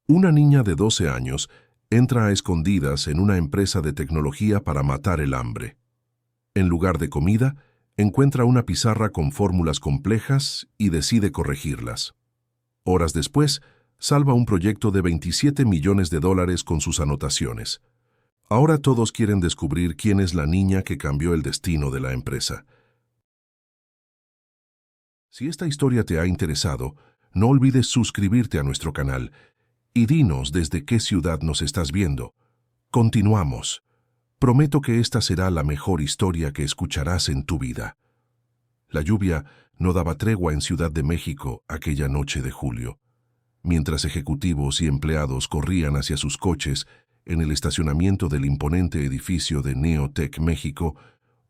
Una niña de 12 años entra a escondidas en una empresa de tecnología para matar el hambre. En lugar de comida, encuentra una pizarra con fórmulas complejas y decide corregirlas. Horas después, salva un proyecto de $27 millones con sus anotaciones. Ahora todos quieren descubrir quién es la niña que cambió el destino de la empresa. Si esta historia te ha interesado, no olvides suscribirte a nuestro canal y dinos desde qué ciudad nos estás viendo. Continuamos. Prometo que esta será la mejor historia que escucharás en tu vida. La lluvia no daba tregua en Ciudad de México aquella noche de julio. Mientras ejecutivos y empleados corrían hacia sus coches en el estacionamiento del imponente edificio de Neotec México,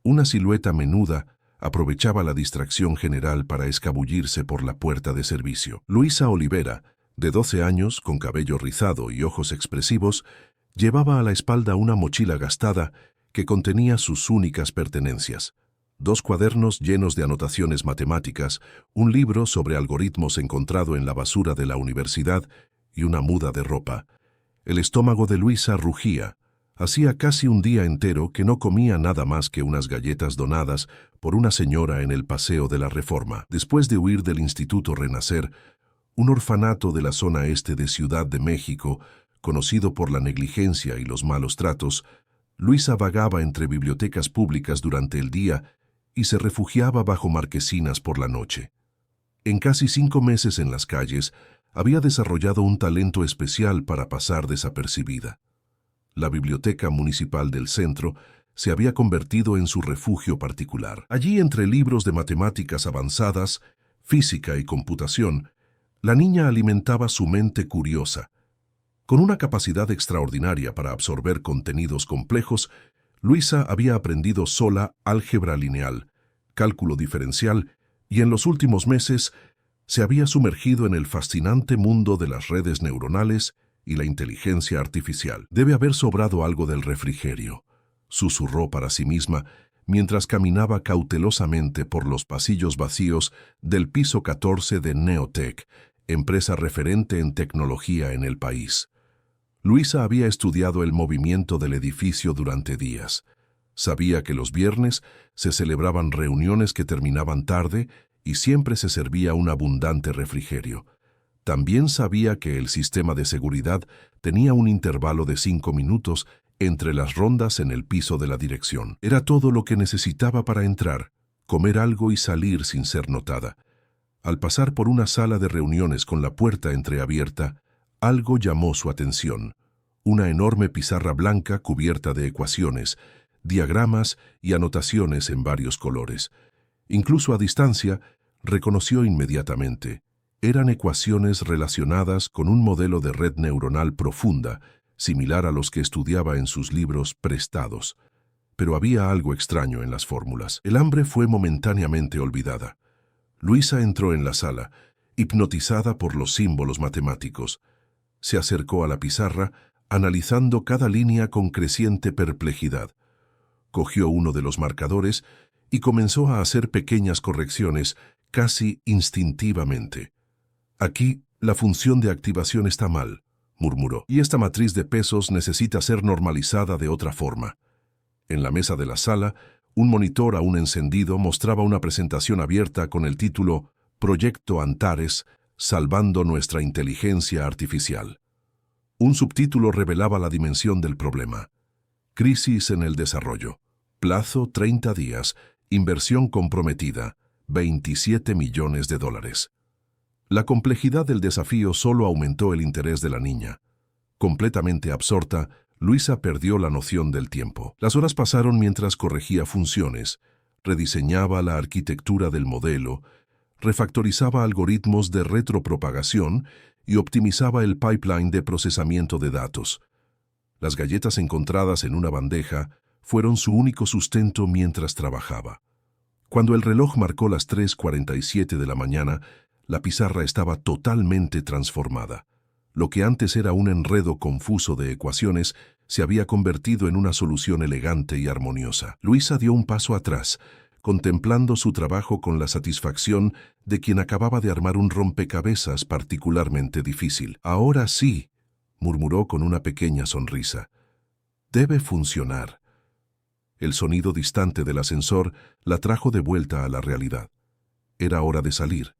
una silueta menuda aprovechaba la distracción general para escabullirse por la puerta de servicio. Luisa Olivera, de 12 años, con cabello rizado y ojos expresivos, llevaba a la espalda una mochila gastada que contenía sus únicas pertenencias: 2 cuadernos llenos de anotaciones matemáticas, un libro sobre algoritmos encontrado en la basura de la universidad y una muda de ropa. El estómago de Luisa rugía. Hacía casi un día entero que no comía nada más que unas galletas donadas por una señora en el Paseo de la Reforma. Después de huir del Instituto Renacer, un orfanato de la zona este de Ciudad de México, conocido por la negligencia y los malos tratos, Luisa vagaba entre bibliotecas públicas durante el día y se refugiaba bajo marquesinas por la noche. En casi 5 meses en las calles, había desarrollado un talento especial para pasar desapercibida. La biblioteca municipal del centro se había convertido en su refugio particular. Allí, entre libros de matemáticas avanzadas, física y computación, la niña alimentaba su mente curiosa. Con una capacidad extraordinaria para absorber contenidos complejos, Luisa había aprendido sola álgebra lineal, cálculo diferencial y en los últimos meses se había sumergido en el fascinante mundo de las redes neuronales y la inteligencia artificial. Debe haber sobrado algo del refrigerio, susurró para sí misma mientras caminaba cautelosamente por los pasillos vacíos del piso 14 de Neotec, empresa referente en tecnología en el país. Luisa había estudiado el movimiento del edificio durante días. Sabía que los viernes se celebraban reuniones que terminaban tarde y siempre se servía un abundante refrigerio. También sabía que el sistema de seguridad tenía un intervalo de 5 minutos entre las rondas en el piso de la dirección. Era todo lo que necesitaba para entrar, comer algo y salir sin ser notada. Al pasar por una sala de reuniones con la puerta entreabierta, algo llamó su atención: una enorme pizarra blanca cubierta de ecuaciones, diagramas y anotaciones en varios colores. Incluso a distancia, reconoció inmediatamente. Eran ecuaciones relacionadas con un modelo de red neuronal profunda, similar a los que estudiaba en sus libros prestados. Pero había algo extraño en las fórmulas. El hambre fue momentáneamente olvidada. Luisa entró en la sala, hipnotizada por los símbolos matemáticos. Se acercó a la pizarra, analizando cada línea con creciente perplejidad. Cogió uno de los marcadores y comenzó a hacer pequeñas correcciones, casi instintivamente. «Aquí, la función de activación está mal», murmuró, «y esta matriz de pesos necesita ser normalizada de otra forma». En la mesa de la sala, un monitor aún encendido mostraba una presentación abierta con el título «Proyecto Antares, salvando nuestra inteligencia artificial». Un subtítulo revelaba la dimensión del problema: «Crisis en el desarrollo. Plazo 30 días. Inversión comprometida. $27 millones». La complejidad del desafío solo aumentó el interés de la niña. Completamente absorta, Luisa perdió la noción del tiempo. Las horas pasaron mientras corregía funciones, rediseñaba la arquitectura del modelo, refactorizaba algoritmos de retropropagación y optimizaba el pipeline de procesamiento de datos. Las galletas encontradas en una bandeja fueron su único sustento mientras trabajaba. Cuando el reloj marcó las 3:47 de la mañana, la pizarra estaba totalmente transformada. Lo que antes era un enredo confuso de ecuaciones se había convertido en una solución elegante y armoniosa. Luisa dio un paso atrás, contemplando su trabajo con la satisfacción de quien acababa de armar un rompecabezas particularmente difícil. «Ahora sí», murmuró con una pequeña sonrisa. Debe funcionar. El sonido distante del ascensor la trajo de vuelta a la realidad. Era hora de salir.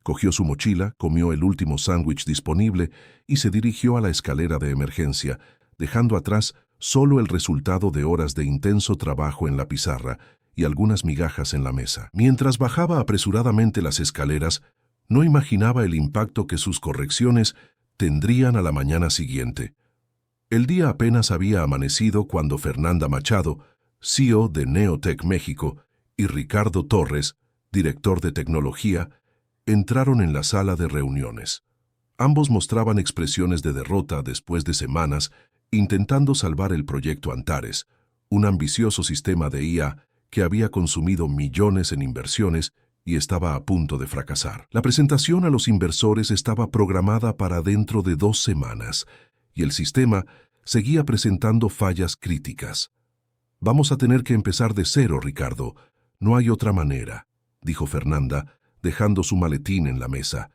Cogió su mochila, comió el último sándwich disponible y se dirigió a la escalera de emergencia, dejando atrás solo el resultado de horas de intenso trabajo en la pizarra y algunas migajas en la mesa. Mientras bajaba apresuradamente las escaleras, no imaginaba el impacto que sus correcciones tendrían a la mañana siguiente. El día apenas había amanecido cuando Fernanda Machado, CEO de Neotec México, y Ricardo Torres, director de tecnología, entraron en la sala de reuniones. Ambos mostraban expresiones de derrota después de semanas intentando salvar el proyecto Antares, un ambicioso sistema de IA que había consumido millones en inversiones y estaba a punto de fracasar. La presentación a los inversores estaba programada para dentro de 2 semanas, y el sistema seguía presentando fallas críticas. «Vamos a tener que empezar de cero, Ricardo. No hay otra manera», dijo Fernanda, dejando su maletín en la mesa.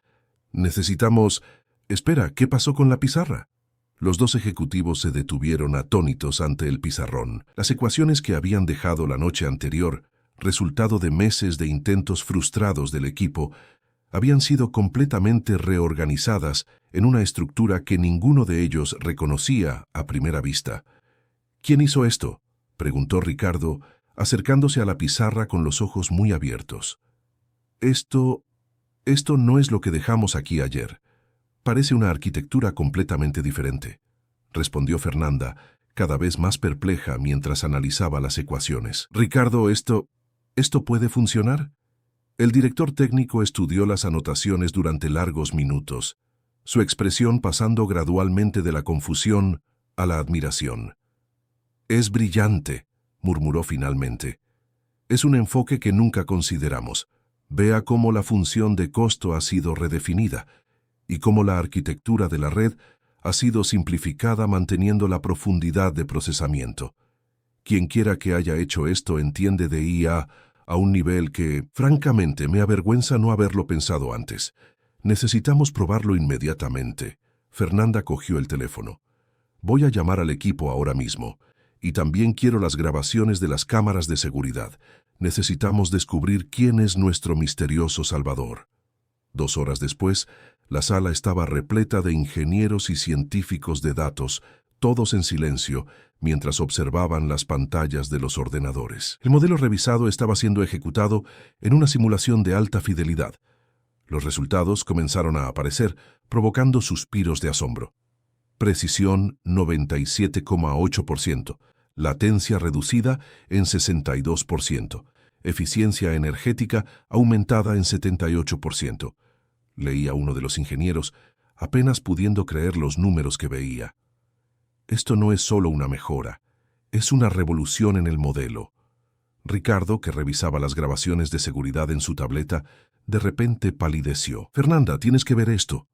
«Necesitamos... Espera, ¿qué pasó con la pizarra?» Los dos ejecutivos se detuvieron atónitos ante el pizarrón. Las ecuaciones que habían dejado la noche anterior, resultado de meses de intentos frustrados del equipo, habían sido completamente reorganizadas en una estructura que ninguno de ellos reconocía a primera vista. «¿Quién hizo esto?», preguntó Ricardo, acercándose a la pizarra con los ojos muy abiertos. Esto no es lo que dejamos aquí ayer. Parece una arquitectura completamente diferente», respondió Fernanda, cada vez más perpleja mientras analizaba las ecuaciones. «Ricardo, ¿esto puede funcionar?». El director técnico estudió las anotaciones durante largos minutos, su expresión pasando gradualmente de la confusión a la admiración. «Es brillante», murmuró finalmente. «Es un enfoque que nunca consideramos. Vea cómo la función de costo ha sido redefinida y cómo la arquitectura de la red ha sido simplificada manteniendo la profundidad de procesamiento. Quien quiera que haya hecho esto entiende de IA a un nivel que, francamente, me avergüenza no haberlo pensado antes. Necesitamos probarlo inmediatamente». Fernanda cogió el teléfono. «Voy a llamar al equipo ahora mismo. Y también quiero las grabaciones de las cámaras de seguridad. Necesitamos descubrir quién es nuestro misterioso salvador». 2 horas después, la sala estaba repleta de ingenieros y científicos de datos, todos en silencio, mientras observaban las pantallas de los ordenadores. El modelo revisado estaba siendo ejecutado en una simulación de alta fidelidad. Los resultados comenzaron a aparecer, provocando suspiros de asombro. Precisión 97,8%, latencia reducida en 62%, eficiencia energética aumentada en 78%. Leía uno de los ingenieros, apenas pudiendo creer los números que veía. «Esto no es solo una mejora, es una revolución en el modelo». Ricardo, que revisaba las grabaciones de seguridad en su tableta, de repente palideció. «Fernanda, tienes que ver esto».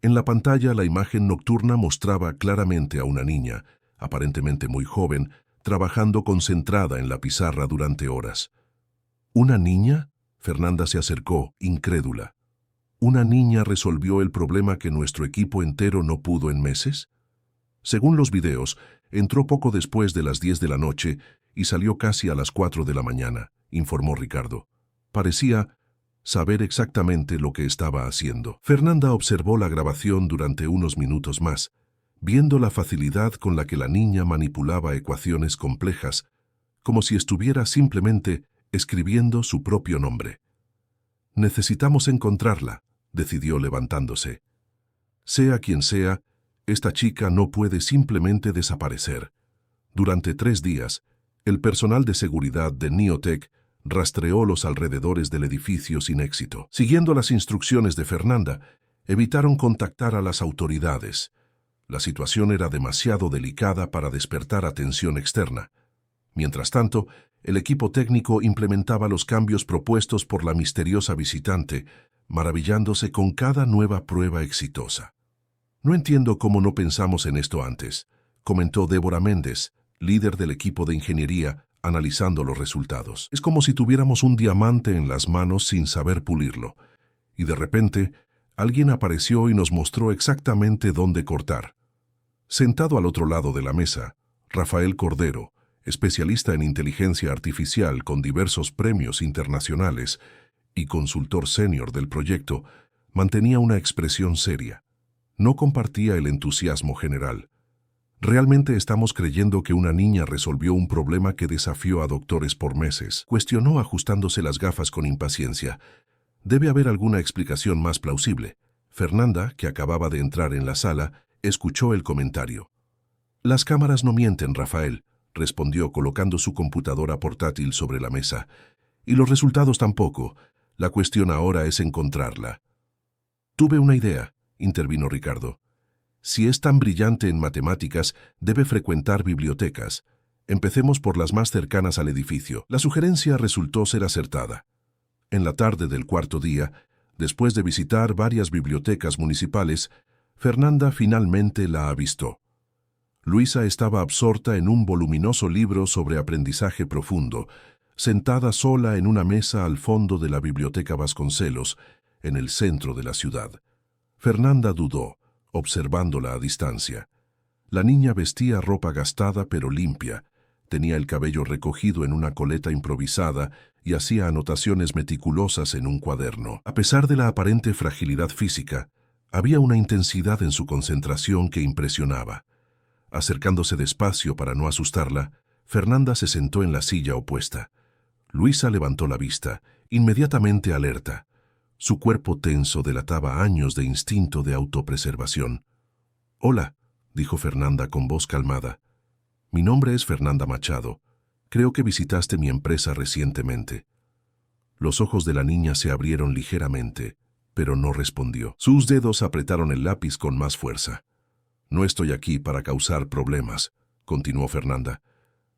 En la pantalla, la imagen nocturna mostraba claramente a una niña, aparentemente muy joven, trabajando concentrada en la pizarra durante horas. «¿Una niña?». Fernanda se acercó, incrédula. «¿Una niña resolvió el problema que nuestro equipo entero no pudo en meses?». Según los videos, entró poco después de las 10 de la noche y salió casi a las 4 de la mañana, informó Ricardo. Parecía saber exactamente lo que estaba haciendo. Fernanda observó la grabación durante unos minutos más, viendo la facilidad con la que la niña manipulaba ecuaciones complejas, como si estuviera simplemente escribiendo su propio nombre. «Necesitamos encontrarla», decidió levantándose. «Sea quien sea, esta chica no puede simplemente desaparecer». Durante 3 días, el personal de seguridad de Neotec rastreó los alrededores del edificio sin éxito. Siguiendo las instrucciones de Fernanda, evitaron contactar a las autoridades. La situación era demasiado delicada para despertar atención externa. Mientras tanto, el equipo técnico implementaba los cambios propuestos por la misteriosa visitante, maravillándose con cada nueva prueba exitosa. «No entiendo cómo no pensamos en esto antes», comentó Débora Méndez, líder del equipo de ingeniería, analizando los resultados. «Es como si tuviéramos un diamante en las manos sin saber pulirlo. Y de repente, alguien apareció y nos mostró exactamente dónde cortar». Sentado al otro lado de la mesa, Rafael Cordero, especialista en inteligencia artificial con diversos premios internacionales y consultor senior del proyecto, mantenía una expresión seria. No compartía el entusiasmo general. ¿Realmente estamos creyendo que una niña resolvió un problema que desafió a doctores por meses? Cuestionó ajustándose las gafas con impaciencia. Debe haber alguna explicación más plausible. Fernanda, que acababa de entrar en la sala, escuchó el comentario. Las cámaras no mienten, Rafael, respondió colocando su computadora portátil sobre la mesa. Y los resultados tampoco. La cuestión ahora es encontrarla. Tuve una idea, intervino Ricardo. Si es tan brillante en matemáticas, debe frecuentar bibliotecas. Empecemos por las más cercanas al edificio. La sugerencia resultó ser acertada. En la tarde del cuarto día, después de visitar varias bibliotecas municipales, Fernanda finalmente la avistó. Luisa estaba absorta en un voluminoso libro sobre aprendizaje profundo, sentada sola en una mesa al fondo de la Biblioteca Vasconcelos, en el centro de la ciudad. Fernanda dudó, observándola a distancia. La niña vestía ropa gastada pero limpia, tenía el cabello recogido en una coleta improvisada y hacía anotaciones meticulosas en un cuaderno. A pesar de la aparente fragilidad física, había una intensidad en su concentración que impresionaba. Acercándose despacio para no asustarla, Fernanda se sentó en la silla opuesta. Luisa levantó la vista, inmediatamente alerta. Su cuerpo tenso delataba años de instinto de autopreservación. «Hola», dijo Fernanda con voz calmada. «Mi nombre es Fernanda Machado. Creo que visitaste mi empresa recientemente». Los ojos de la niña se abrieron ligeramente, pero no respondió. Sus dedos apretaron el lápiz con más fuerza. «No estoy aquí para causar problemas», continuó Fernanda.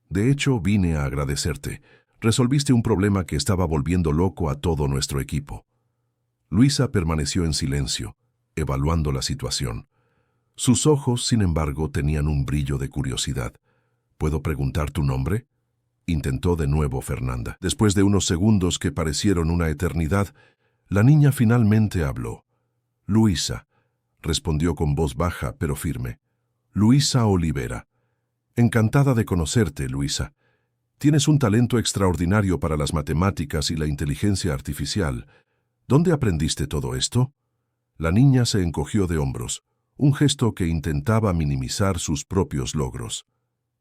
«De hecho, vine a agradecerte. Resolviste un problema que estaba volviendo loco a todo nuestro equipo». Luisa permaneció en silencio, evaluando la situación. Sus ojos, sin embargo, tenían un brillo de curiosidad. «¿Puedo preguntar tu nombre?», intentó de nuevo Fernanda. Después de unos segundos que parecieron una eternidad, la niña finalmente habló. «Luisa», respondió con voz baja pero firme. «Luisa Olivera. Encantada de conocerte, Luisa. Tienes un talento extraordinario para las matemáticas y la inteligencia artificial. ¿Dónde aprendiste todo esto?». La niña se encogió de hombros, un gesto que intentaba minimizar sus propios logros.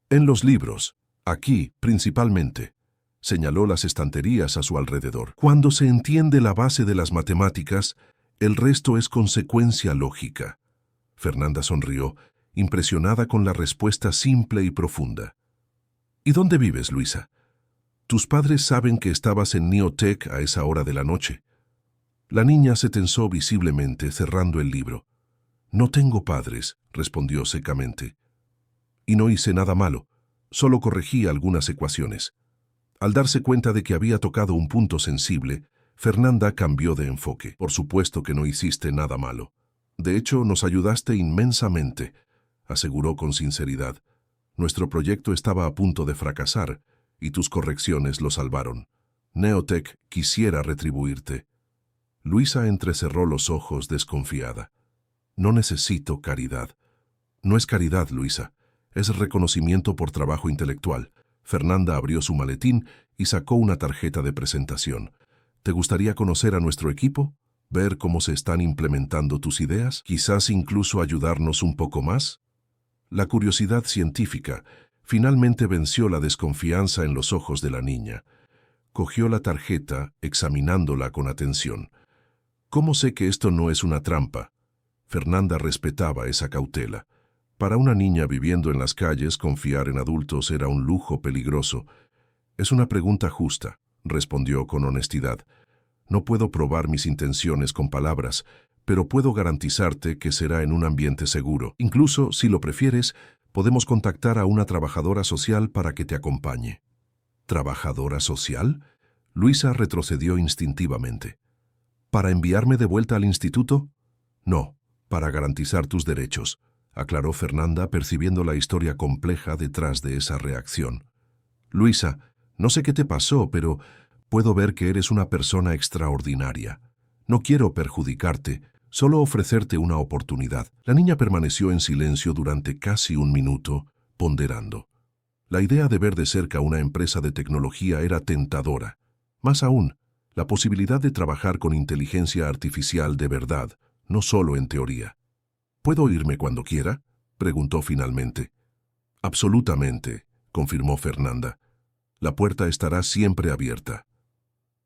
«En los libros, aquí principalmente», señaló las estanterías a su alrededor. «Cuando se entiende la base de las matemáticas, el resto es consecuencia lógica». Fernanda sonrió, impresionada con la respuesta simple y profunda. «¿Y dónde vives, Luisa? Tus padres saben que estabas en Neotech a esa hora de la noche». La niña se tensó visiblemente, cerrando el libro. «No tengo padres», respondió secamente. «Y no hice nada malo, solo corregí algunas ecuaciones». Al darse cuenta de que había tocado un punto sensible, Fernanda cambió de enfoque. «Por supuesto que no hiciste nada malo. De hecho, nos ayudaste inmensamente», aseguró con sinceridad. «Nuestro proyecto estaba a punto de fracasar, y tus correcciones lo salvaron. Neotech quisiera retribuirte». Luisa entrecerró los ojos desconfiada. «No necesito caridad». «No es caridad, Luisa. Es reconocimiento por trabajo intelectual». Fernanda abrió su maletín y sacó una tarjeta de presentación. «¿Te gustaría conocer a nuestro equipo? ¿Ver cómo se están implementando tus ideas? ¿Quizás incluso ayudarnos un poco más?». La curiosidad científica finalmente venció la desconfianza en los ojos de la niña. Cogió la tarjeta, examinándola con atención. «¿Cómo sé que esto no es una trampa?». Fernanda respetaba esa cautela. Para una niña viviendo en las calles, confiar en adultos era un lujo peligroso. «Es una pregunta justa», respondió con honestidad. «No puedo probar mis intenciones con palabras, pero puedo garantizarte que será en un ambiente seguro. Incluso, si lo prefieres, podemos contactar a una trabajadora social para que te acompañe». «¿Trabajadora social?». Luisa retrocedió instintivamente. «¿Para enviarme de vuelta al instituto?». «No, para garantizar tus derechos», aclaró Fernanda, percibiendo la historia compleja detrás de esa reacción. «Luisa, no sé qué te pasó, pero puedo ver que eres una persona extraordinaria. No quiero perjudicarte, Solo ofrecerte una oportunidad. La niña permaneció en silencio durante casi un minuto, ponderando. La idea de ver de cerca una empresa de tecnología era tentadora. Más aún, la posibilidad de trabajar con inteligencia artificial de verdad, no solo en teoría. ¿Puedo irme cuando quiera?, preguntó finalmente. Absolutamente, confirmó Fernanda. La puerta estará siempre abierta.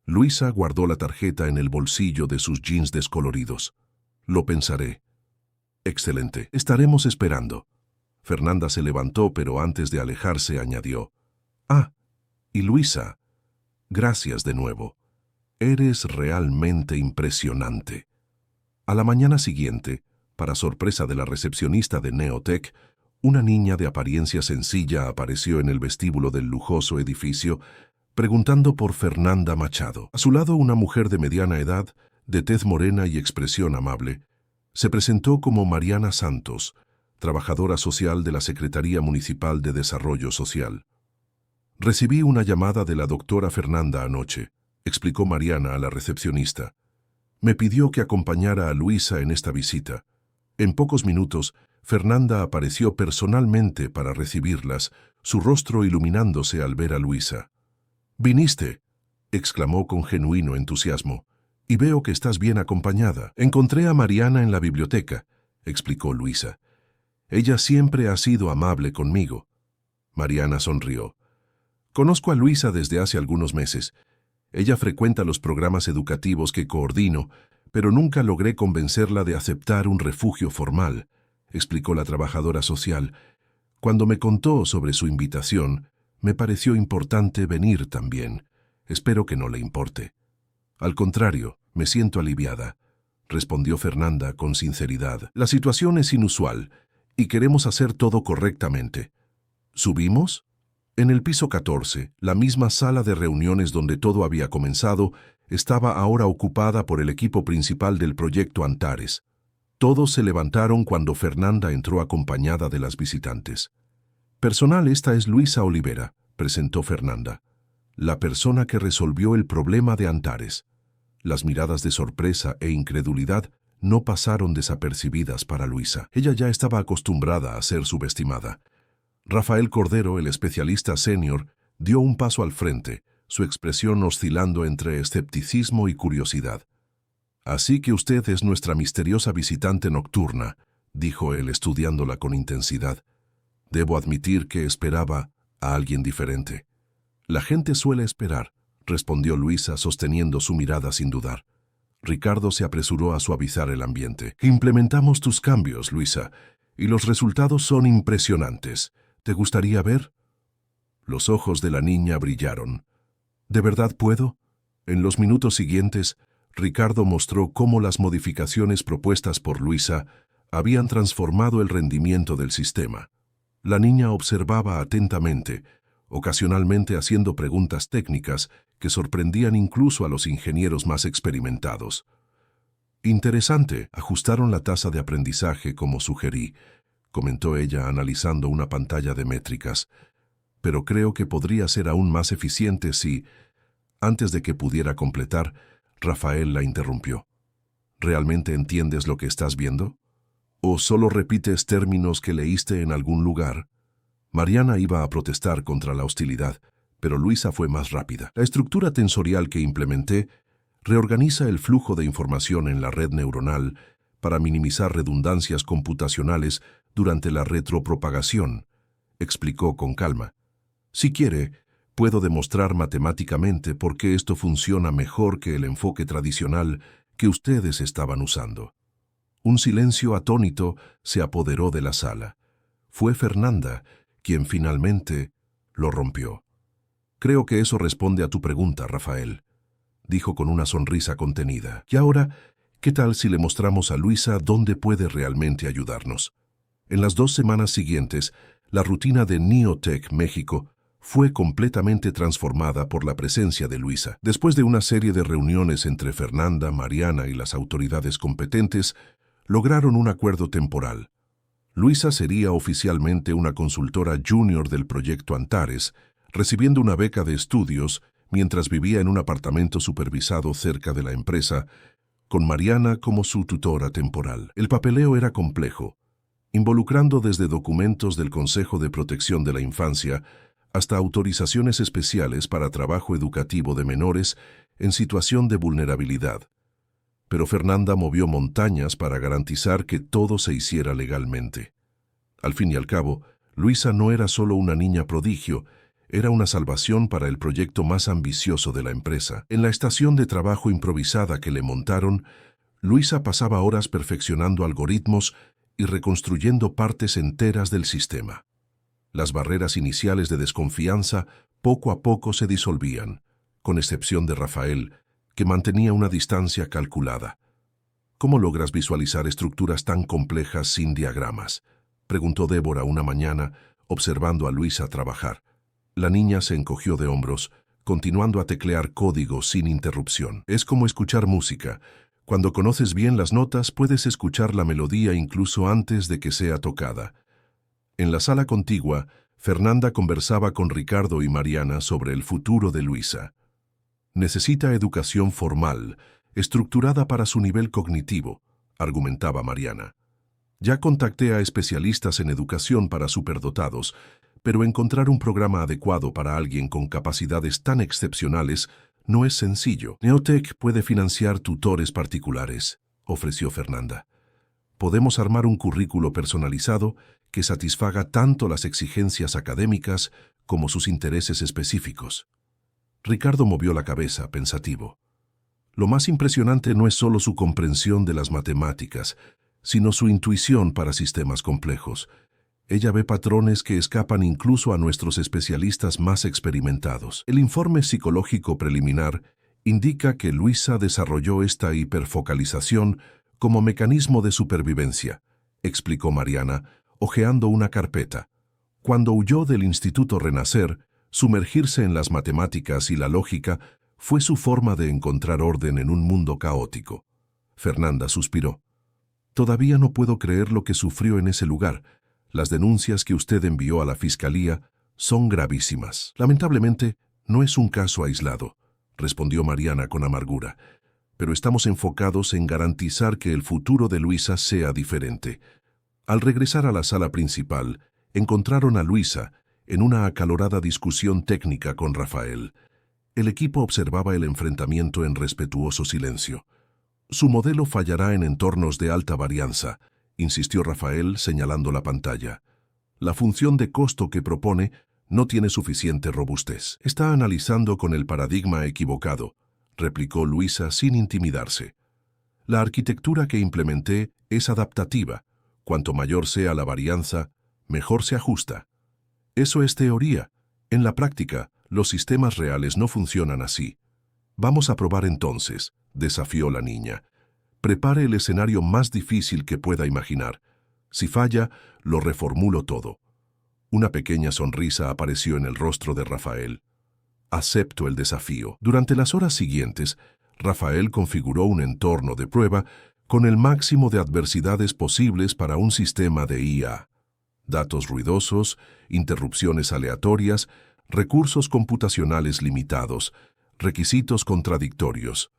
Luisa guardó la tarjeta en el bolsillo de sus jeans descoloridos. Lo pensaré. Excelente. Estaremos esperando. Fernanda se levantó, pero antes de alejarse añadió. Ah, y Luisa, gracias de nuevo. Eres realmente impresionante. A la mañana siguiente, para sorpresa de la recepcionista de Neotech, una niña de apariencia sencilla apareció en el vestíbulo del lujoso edificio, preguntando por Fernanda Machado. A su lado, una mujer de mediana edad, de tez morena y expresión amable, se presentó como Mariana Santos, trabajadora social de la Secretaría Municipal de Desarrollo Social. Recibí una llamada de la doctora Fernanda anoche, explicó Mariana a la recepcionista. Me pidió que acompañara a Luisa en esta visita. En pocos minutos, Fernanda apareció personalmente para recibirlas, su rostro iluminándose al ver a Luisa. «¿Viniste?», exclamó con genuino entusiasmo. «Y veo que estás bien acompañada. Encontré a Mariana en la biblioteca», explicó Luisa. «Ella siempre ha sido amable conmigo». Mariana sonrió. «Conozco a Luisa desde hace algunos meses. Ella frecuenta los programas educativos que coordino, pero nunca logré convencerla de aceptar un refugio formal», explicó la trabajadora social. «Cuando me contó sobre su invitación, me pareció importante venir también. Espero que no le importe». «Al contrario, me siento aliviada», respondió Fernanda con sinceridad. «La situación es inusual y queremos hacer todo correctamente». «¿Subimos?». En el piso 14, la misma sala de reuniones donde todo había comenzado, estaba ahora ocupada por el equipo principal del proyecto Antares. Todos se levantaron cuando Fernanda entró acompañada de las visitantes. «Personal, esta es Luisa Olivera», presentó Fernanda. «La persona que resolvió el problema de Antares». Las miradas de sorpresa e incredulidad no pasaron desapercibidas para Luisa. Ella ya estaba acostumbrada a ser subestimada. Rafael Cordero, el especialista senior, dio un paso al frente, su expresión oscilando entre escepticismo y curiosidad. «Así que usted es nuestra misteriosa visitante nocturna», dijo él estudiándola con intensidad. «Debo admitir que esperaba a alguien diferente». «La gente suele esperar», respondió Luisa sosteniendo su mirada sin dudar. Ricardo se apresuró a suavizar el ambiente. «Implementamos tus cambios, Luisa, y los resultados son impresionantes. ¿Te gustaría ver?». Los ojos de la niña brillaron. «¿De verdad puedo?». En los minutos siguientes, Ricardo mostró cómo las modificaciones propuestas por Luisa habían transformado el rendimiento del sistema. La niña observaba atentamente, ocasionalmente haciendo preguntas técnicas que sorprendían incluso a los ingenieros más experimentados. «Interesante, ajustaron la tasa de aprendizaje como sugerí», comentó ella analizando una pantalla de métricas. «Pero creo que podría ser aún más eficiente si...». Antes de que pudiera completar, Rafael la interrumpió. «¿Realmente entiendes lo que estás viendo? ¿O solo repites términos que leíste en algún lugar?». Mariana iba a protestar contra la hostilidad, pero Luisa fue más rápida. «La estructura tensorial que implementé reorganiza el flujo de información en la red neuronal para minimizar redundancias computacionales durante la retropropagación», explicó con calma. «Si quiere, puedo demostrar matemáticamente por qué esto funciona mejor que el enfoque tradicional que ustedes estaban usando». Un silencio atónito se apoderó de la sala. Fue Fernanda quien finalmente lo rompió. «Creo que eso responde a tu pregunta, Rafael», dijo con una sonrisa contenida. «Y ahora, ¿qué tal si le mostramos a Luisa dónde puede realmente ayudarnos?». En las 2 semanas siguientes, la rutina de Neotech México fue completamente transformada por la presencia de Luisa. Después de una serie de reuniones entre Fernanda, Mariana y las autoridades competentes, lograron un acuerdo temporal. Luisa sería oficialmente una consultora junior del proyecto Antares, recibiendo una beca de estudios mientras vivía en un apartamento supervisado cerca de la empresa, con Mariana como su tutora temporal. El papeleo era complejo, involucrando desde documentos del Consejo de Protección de la Infancia hasta autorizaciones especiales para trabajo educativo de menores en situación de vulnerabilidad. Pero Fernanda movió montañas para garantizar que todo se hiciera legalmente. Al fin y al cabo, Luisa no era solo una niña prodigio, era una salvación para el proyecto más ambicioso de la empresa. En la estación de trabajo improvisada que le montaron, Luisa pasaba horas perfeccionando algoritmos y reconstruyendo partes enteras del sistema. Las barreras iniciales de desconfianza poco a poco se disolvían, con excepción de Rafael, que mantenía una distancia calculada. ¿Cómo logras visualizar estructuras tan complejas sin diagramas?, preguntó Débora una mañana, observando a Luisa trabajar. La niña se encogió de hombros, continuando a teclear código sin interrupción. Es como escuchar música. Cuando conoces bien las notas, puedes escuchar la melodía incluso antes de que sea tocada. En la sala contigua, Fernanda conversaba con Ricardo y Mariana sobre el futuro de Luisa. Necesita educación formal, estructurada para su nivel cognitivo, argumentaba Mariana. Ya contacté a especialistas en educación para superdotados, pero encontrar un programa adecuado para alguien con capacidades tan excepcionales no es sencillo. Neotech puede financiar tutores particulares, ofreció Fernanda. Podemos armar un currículo personalizado que satisfaga tanto las exigencias académicas como sus intereses específicos. Ricardo movió la cabeza, pensativo. Lo más impresionante no es solo su comprensión de las matemáticas, sino su intuición para sistemas complejos. Ella ve patrones que escapan incluso a nuestros especialistas más experimentados. El informe psicológico preliminar indica que Luisa desarrolló esta hiperfocalización como mecanismo de supervivencia, explicó Mariana, hojeando una carpeta. Cuando huyó del Instituto Renacer, sumergirse en las matemáticas y la lógica fue su forma de encontrar orden en un mundo caótico. Fernanda suspiró. Todavía no puedo creer lo que sufrió en ese lugar. Las denuncias que usted envió a la Fiscalía son gravísimas. Lamentablemente, no es un caso aislado, respondió Mariana con amargura, pero estamos enfocados en garantizar que el futuro de Luisa sea diferente. Al regresar a la sala principal, encontraron a Luisa en una acalorada discusión técnica con Rafael. El equipo observaba el enfrentamiento en respetuoso silencio. Su modelo fallará en entornos de alta varianza, insistió Rafael señalando la pantalla. La función de costo que propone no tiene suficiente robustez. Está analizando con el paradigma equivocado, replicó Luisa sin intimidarse. La arquitectura que implementé es adaptativa. Cuanto mayor sea la varianza, mejor se ajusta. Eso es teoría. En la práctica, los sistemas reales no funcionan así. Vamos a probar entonces, desafió la niña. Prepare el escenario más difícil que pueda imaginar. Si falla, lo reformulo todo. Una pequeña sonrisa apareció en el rostro de Rafael. Acepto el desafío. Durante las horas siguientes, Rafael configuró un entorno de prueba con el máximo de adversidades posibles para un sistema de IA. Datos ruidosos, interrupciones aleatorias, recursos computacionales limitados, requisitos contradictorios.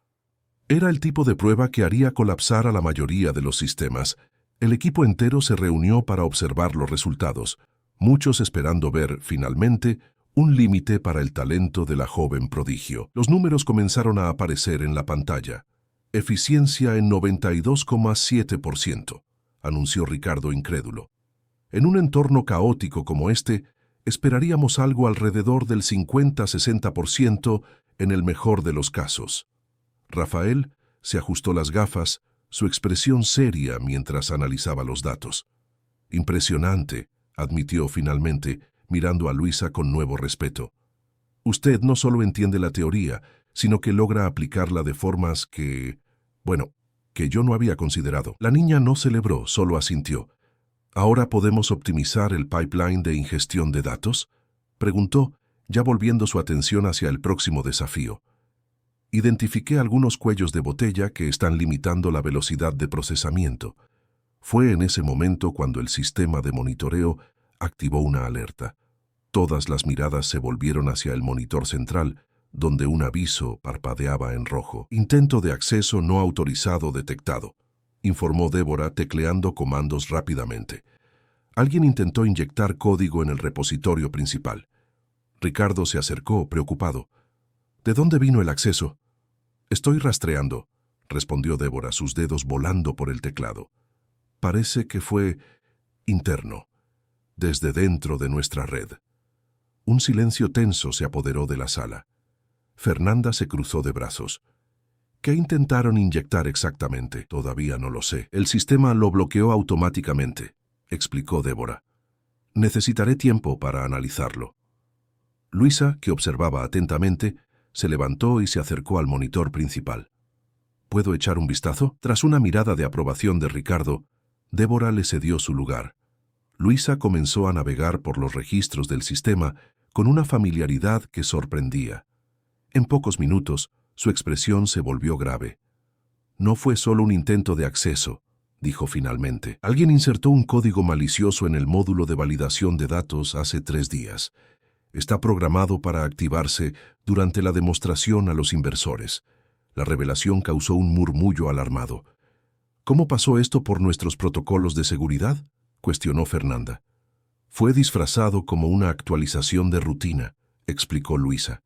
Era el tipo de prueba que haría colapsar a la mayoría de los sistemas. El equipo entero se reunió para observar los resultados, muchos esperando ver, finalmente, un límite para el talento de la joven prodigio. Los números comenzaron a aparecer en la pantalla. Eficiencia en 92,7%, anunció Ricardo incrédulo. En un entorno caótico como este, esperaríamos algo alrededor del 50-60% en el mejor de los casos. Rafael se ajustó las gafas, su expresión seria mientras analizaba los datos. Impresionante, admitió finalmente, mirando a Luisa con nuevo respeto. Usted no solo entiende la teoría, sino que logra aplicarla de formas que yo no había considerado. La niña no celebró, solo asintió. ¿Ahora podemos optimizar el pipeline de ingestión de datos?, preguntó, ya volviendo su atención hacia el próximo desafío. Identifiqué algunos cuellos de botella que están limitando la velocidad de procesamiento. Fue en ese momento cuando el sistema de monitoreo activó una alerta. Todas las miradas se volvieron hacia el monitor central, donde un aviso parpadeaba en rojo. Intento de acceso no autorizado detectado, informó Débora tecleando comandos rápidamente. Alguien intentó inyectar código en el repositorio principal. Ricardo se acercó, preocupado. ¿De dónde vino el acceso? Estoy rastreando, respondió Débora, sus dedos volando por el teclado. Parece que fue interno, desde dentro de nuestra red. Un silencio tenso se apoderó de la sala. Fernanda se cruzó de brazos. ¿Qué intentaron inyectar exactamente? Todavía no lo sé. El sistema lo bloqueó automáticamente, explicó Débora. Necesitaré tiempo para analizarlo. Luisa, que observaba atentamente, se levantó y se acercó al monitor principal. ¿Puedo echar un vistazo? Tras una mirada de aprobación de Ricardo, Débora le cedió su lugar. Luisa comenzó a navegar por los registros del sistema con una familiaridad que sorprendía. En pocos minutos, su expresión se volvió grave. No fue solo un intento de acceso, dijo finalmente. Alguien insertó un código malicioso en el módulo de validación de datos hace 3 días. Está programado para activarse durante la demostración a los inversores. La revelación causó un murmullo alarmado. ¿Cómo pasó esto por nuestros protocolos de seguridad?, cuestionó Fernanda. Fue disfrazado como una actualización de rutina, explicó Luisa.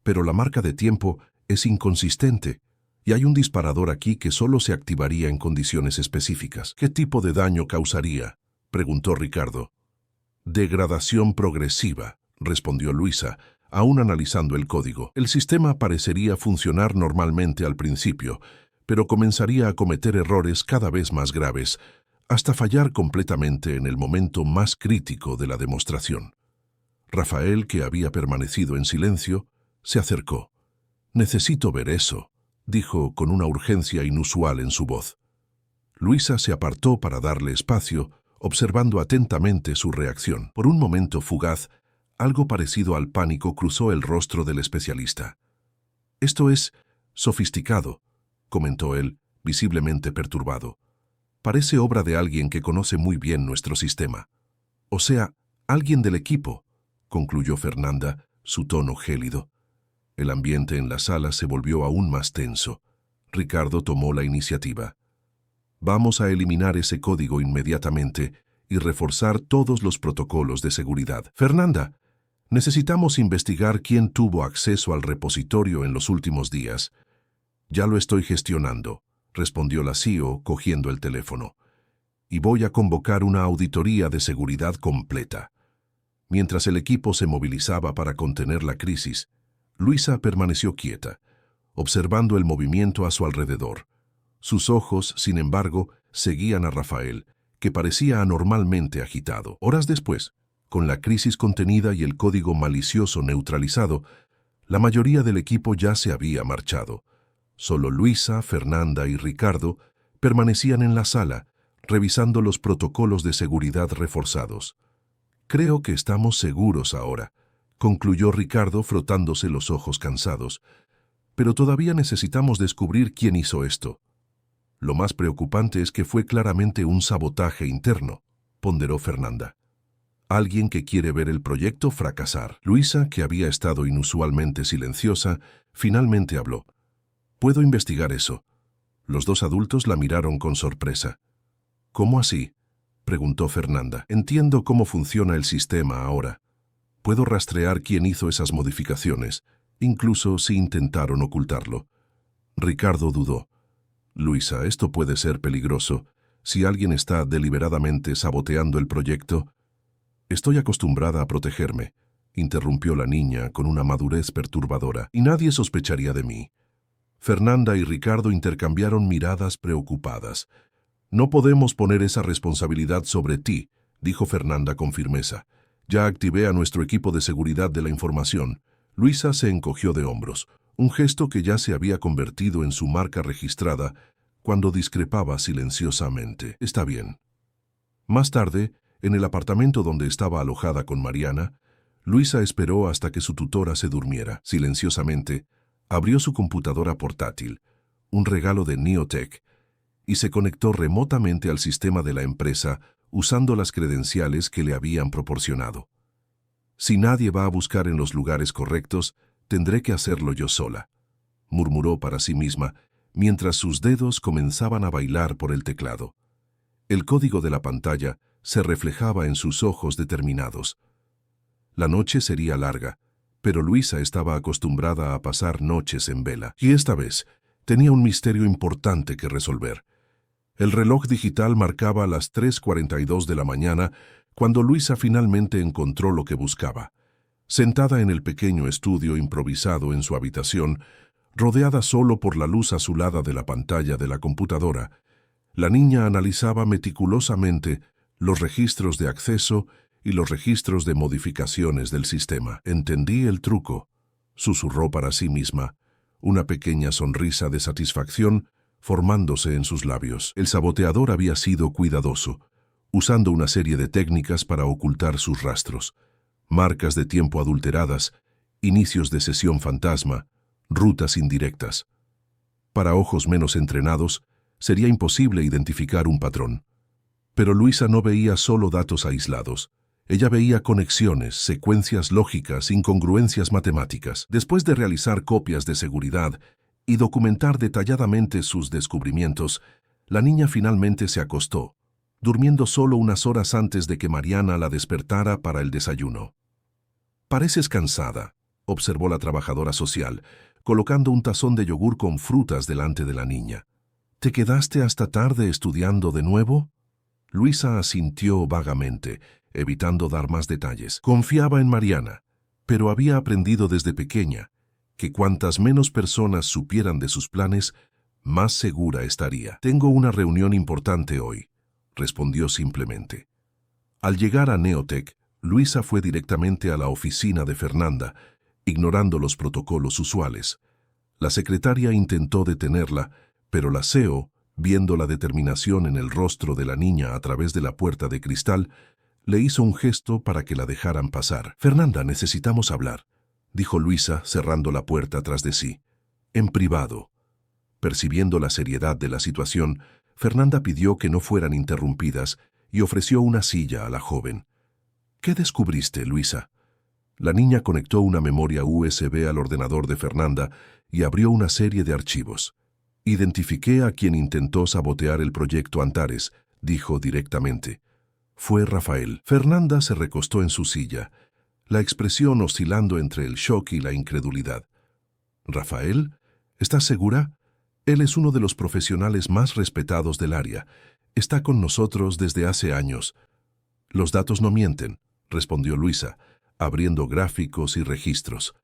Pero la marca de tiempo es inconsistente y hay un disparador aquí que solo se activaría en condiciones específicas. ¿Qué tipo de daño causaría?, preguntó Ricardo. Degradación progresiva, respondió Luisa, aún analizando el código. El sistema parecería funcionar normalmente al principio, pero comenzaría a cometer errores cada vez más graves, hasta fallar completamente en el momento más crítico de la demostración. Rafael, que había permanecido en silencio, se acercó. «Necesito ver eso», dijo con una urgencia inusual en su voz. Luisa se apartó para darle espacio, observando atentamente su reacción. Por un momento fugaz, algo parecido al pánico cruzó el rostro del especialista. «Esto es sofisticado», comentó él, visiblemente perturbado. «Parece obra de alguien que conoce muy bien nuestro sistema. O sea, alguien del equipo», concluyó Fernanda, su tono gélido. El ambiente en la sala se volvió aún más tenso. Ricardo tomó la iniciativa. «Vamos a eliminar ese código inmediatamente y reforzar todos los protocolos de seguridad. Fernanda, necesitamos investigar quién tuvo acceso al repositorio en los últimos días». «Ya lo estoy gestionando», respondió la CEO, cogiendo el teléfono. «Y voy a convocar una auditoría de seguridad completa». Mientras el equipo se movilizaba para contener la crisis, Luisa permaneció quieta, observando el movimiento a su alrededor. Sus ojos, sin embargo, seguían a Rafael, que parecía anormalmente agitado. Horas después, con la crisis contenida y el código malicioso neutralizado, la mayoría del equipo ya se había marchado. Solo Luisa, Fernanda y Ricardo permanecían en la sala, revisando los protocolos de seguridad reforzados. «Creo que estamos seguros ahora», concluyó Ricardo frotándose los ojos cansados. «Pero todavía necesitamos descubrir quién hizo esto». «Lo más preocupante es que fue claramente un sabotaje interno», ponderó Fernanda. «Alguien que quiere ver el proyecto fracasar». Luisa, que había estado inusualmente silenciosa, finalmente habló. «¿Puedo investigar eso?» Los dos adultos la miraron con sorpresa. «¿Cómo así?», preguntó Fernanda. «Entiendo cómo funciona el sistema ahora. Puedo rastrear quién hizo esas modificaciones, incluso si intentaron ocultarlo». Ricardo dudó. «Luisa, esto puede ser peligroso. Si alguien está deliberadamente saboteando el proyecto...» «Estoy acostumbrada a protegerme», interrumpió la niña con una madurez perturbadora. «Y nadie sospecharía de mí». Fernanda y Ricardo intercambiaron miradas preocupadas. «No podemos poner esa responsabilidad sobre ti», dijo Fernanda con firmeza. «Ya activé a nuestro equipo de seguridad de la información». Luisa se encogió de hombros, un gesto que ya se había convertido en su marca registrada cuando discrepaba silenciosamente. «Está bien». Más tarde, en el apartamento donde estaba alojada con Mariana, Luisa esperó hasta que su tutora se durmiera. Silenciosamente, abrió su computadora portátil, un regalo de Neotech, y se conectó remotamente al sistema de la empresa usando las credenciales que le habían proporcionado. «Si nadie va a buscar en los lugares correctos, Tendré que hacerlo yo sola, murmuró para sí misma, mientras sus dedos comenzaban a bailar por el teclado. El código de la pantalla se reflejaba en sus ojos determinados. La noche sería larga, pero Luisa estaba acostumbrada a pasar noches en vela, y esta vez tenía un misterio importante que resolver. El reloj digital marcaba las 3:42 de la mañana cuando Luisa finalmente encontró lo que buscaba. Sentada en el pequeño estudio improvisado en su habitación, rodeada solo por la luz azulada de la pantalla de la computadora, la niña analizaba meticulosamente los registros de acceso y los registros de modificaciones del sistema. «Entendí el truco», susurró para sí misma, una pequeña sonrisa de satisfacción formándose en sus labios. El saboteador había sido cuidadoso, usando una serie de técnicas para ocultar sus rastros, marcas de tiempo adulteradas, inicios de sesión fantasma, rutas indirectas. Para ojos menos entrenados, sería imposible identificar un patrón. Pero Luisa no veía solo datos aislados. Ella veía conexiones, secuencias lógicas, incongruencias matemáticas. Después de realizar copias de seguridad y documentar detalladamente sus descubrimientos, la niña finalmente se acostó, durmiendo solo unas horas antes de que Mariana la despertara para el desayuno. «Pareces cansada», observó la trabajadora social, colocando un tazón de yogur con frutas delante de la niña. «¿Te quedaste hasta tarde estudiando de nuevo?» Luisa asintió vagamente, evitando dar más detalles. Confiaba en Mariana, pero había aprendido desde pequeña que cuantas menos personas supieran de sus planes, más segura estaría. «Tengo una reunión importante hoy», respondió simplemente. Al llegar a Neotec, Luisa fue directamente a la oficina de Fernanda, ignorando los protocolos usuales. La secretaria intentó detenerla, pero la CEO, viendo la determinación en el rostro de la niña a través de la puerta de cristal, le hizo un gesto para que la dejaran pasar. «Fernanda, necesitamos hablar», dijo Luisa, cerrando la puerta tras de sí. «En privado». Percibiendo la seriedad de la situación, Fernanda pidió que no fueran interrumpidas y ofreció una silla a la joven. «¿Qué descubriste, Luisa?» La niña conectó una memoria USB al ordenador de Fernanda y abrió una serie de archivos. «Identifiqué a quien intentó sabotear el proyecto Antares», dijo directamente. «Fue Rafael». Fernanda se recostó en su silla, la expresión oscilando entre el shock y la incredulidad. «¿Rafael? ¿Estás segura? Él es uno de los profesionales más respetados del área. Está con nosotros desde hace años». «Los datos no mienten», respondió Luisa, abriendo gráficos y registros.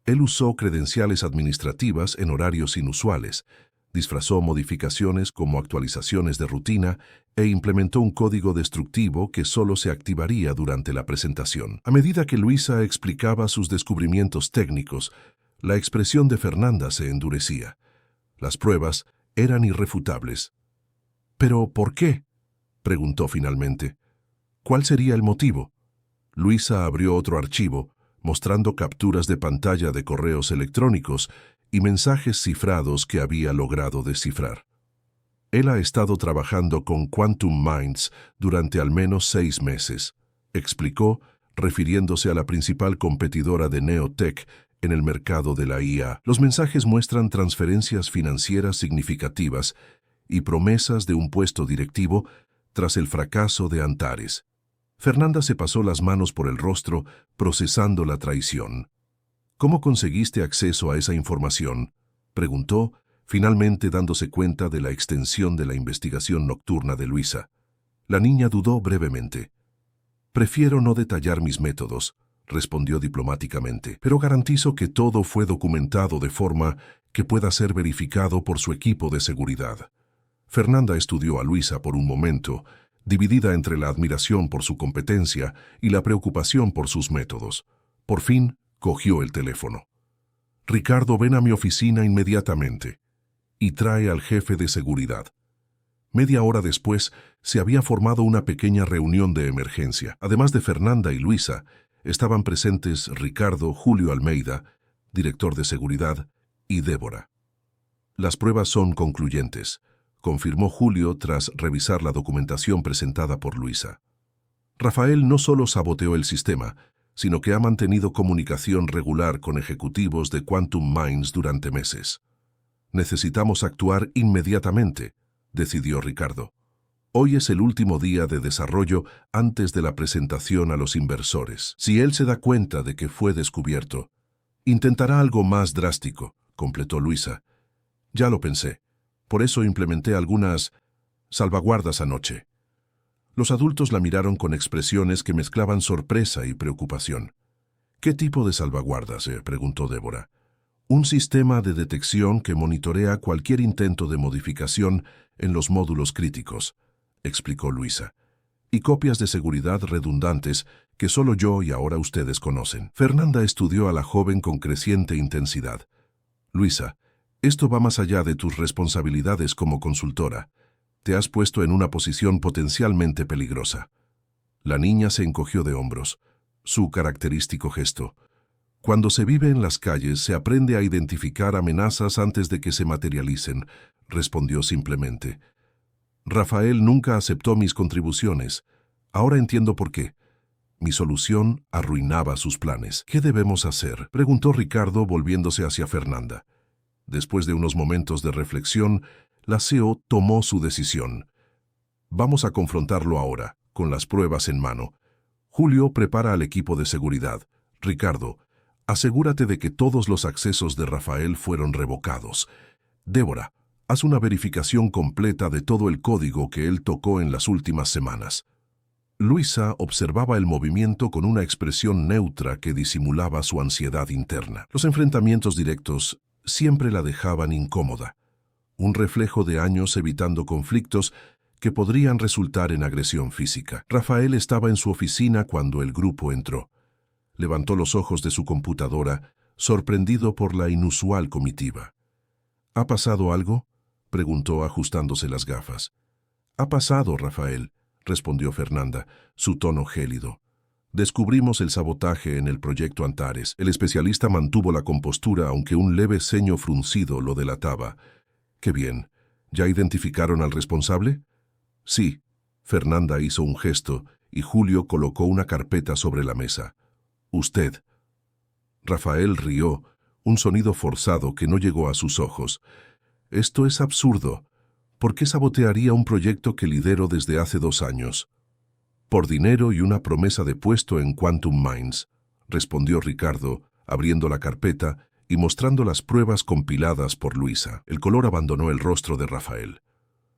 Él usó credenciales administrativas en horarios inusuales, disfrazó modificaciones como actualizaciones de rutina e implementó un código destructivo que solo se activaría durante la presentación. A medida que Luisa explicaba sus descubrimientos técnicos, la expresión de Fernanda se endurecía. Las pruebas eran irrefutables. «¿Pero por qué?», preguntó finalmente. «¿Cuál sería el motivo?». Luisa abrió otro archivo, mostrando capturas de pantalla de correos electrónicos y mensajes cifrados que había logrado descifrar. «Él ha estado trabajando con Quantum Minds durante al menos 6 meses», explicó, refiriéndose a la principal competidora de Neotec en el mercado de la IA. Los mensajes muestran transferencias financieras significativas y promesas de un puesto directivo tras el fracaso de Antares. Fernanda se pasó las manos por el rostro, procesando la traición. «¿Cómo conseguiste acceso a esa información?», preguntó, finalmente dándose cuenta de la extensión de la investigación nocturna de Luisa. La niña dudó brevemente. «Prefiero no detallar mis métodos», respondió diplomáticamente, «pero garantizo que todo fue documentado de forma que pueda ser verificado por su equipo de seguridad». Fernanda estudió a Luisa por un momento, dividida entre la admiración por su competencia y la preocupación por sus métodos. Por fin, cogió el teléfono. «Ricardo, ven a mi oficina inmediatamente y trae al jefe de seguridad». Media hora después, se había formado una pequeña reunión de emergencia. Además de Fernanda y Luisa, estaban presentes Ricardo Julio Almeida, director de seguridad, y Débora. «Las pruebas son concluyentes», confirmó Julio tras revisar la documentación presentada por Luisa. «Rafael no solo saboteó el sistema, sino que ha mantenido comunicación regular con ejecutivos de Quantum Minds durante meses. Necesitamos actuar inmediatamente, decidió Ricardo. Hoy es el último día de desarrollo antes de la presentación a los inversores. Si él se da cuenta de que fue descubierto, intentará algo más drástico, completó Luisa. Ya lo pensé. Por eso implementé algunas salvaguardas anoche. Los adultos la miraron con expresiones que mezclaban sorpresa y preocupación. ¿Qué tipo de salvaguardas?, preguntó Débora. Un sistema de detección que monitorea cualquier intento de modificación en los módulos críticos, explicó Luisa, y copias de seguridad redundantes que solo yo y ahora ustedes conocen. Fernanda estudió a la joven con creciente intensidad. Luisa, esto va más allá de tus responsabilidades como consultora. Te has puesto en una posición potencialmente peligrosa. La niña se encogió de hombros. Su característico gesto. Cuando se vive en las calles se aprende a identificar amenazas antes de que se materialicen, respondió simplemente. Rafael nunca aceptó mis contribuciones. Ahora entiendo por qué. Mi solución arruinaba sus planes. ¿Qué debemos hacer?, preguntó Ricardo volviéndose hacia Fernanda. Después de unos momentos de reflexión, la CEO tomó su decisión. Vamos a confrontarlo ahora, con las pruebas en mano. Julio prepara al equipo de seguridad. Ricardo, asegúrate de que todos los accesos de Rafael fueron revocados. Débora, haz una verificación completa de todo el código que él tocó en las últimas semanas. Luisa observaba el movimiento con una expresión neutra que disimulaba su ansiedad interna. Los enfrentamientos directos siempre la dejaban incómoda, un reflejo de años evitando conflictos que podrían resultar en agresión física. Rafael estaba en su oficina cuando el grupo entró. Levantó los ojos de su computadora, sorprendido por la inusual comitiva. ¿Ha pasado algo?, preguntó ajustándose las gafas. «Ha pasado, Rafael», respondió Fernanda, su tono gélido. «Descubrimos el sabotaje en el proyecto Antares». El especialista mantuvo la compostura, aunque un leve ceño fruncido lo delataba. «Qué bien. ¿Ya identificaron al responsable?» «Sí». Fernanda hizo un gesto y Julio colocó una carpeta sobre la mesa. «Usted». Rafael rió, un sonido forzado que no llegó a sus ojos. «Esto es absurdo. ¿Por qué sabotearía un proyecto que lidero desde hace 2 años?» «Por dinero y una promesa de puesto en Quantum Minds», respondió Ricardo, abriendo la carpeta y mostrando las pruebas compiladas por Luisa. El color abandonó el rostro de Rafael.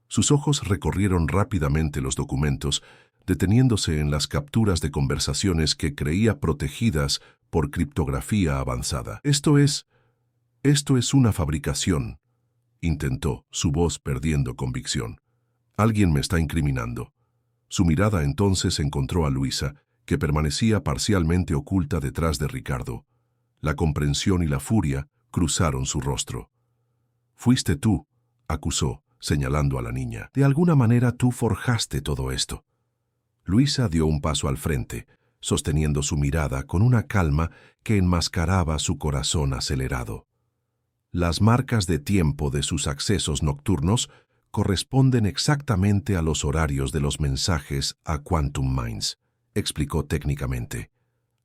Sus ojos recorrieron rápidamente los documentos, deteniéndose en las capturas de conversaciones que creía protegidas por criptografía avanzada. Esto es una fabricación», intentó, su voz perdiendo convicción. «Alguien me está incriminando». Su mirada entonces encontró a Luisa, que permanecía parcialmente oculta detrás de Ricardo. La comprensión y la furia cruzaron su rostro. «Fuiste tú», acusó, señalando a la niña. «De alguna manera tú forjaste todo esto». Luisa dio un paso al frente, sosteniendo su mirada con una calma que enmascaraba su corazón acelerado. Las marcas de tiempo de sus accesos nocturnos corresponden exactamente a los horarios de los mensajes a Quantum Minds, explicó técnicamente.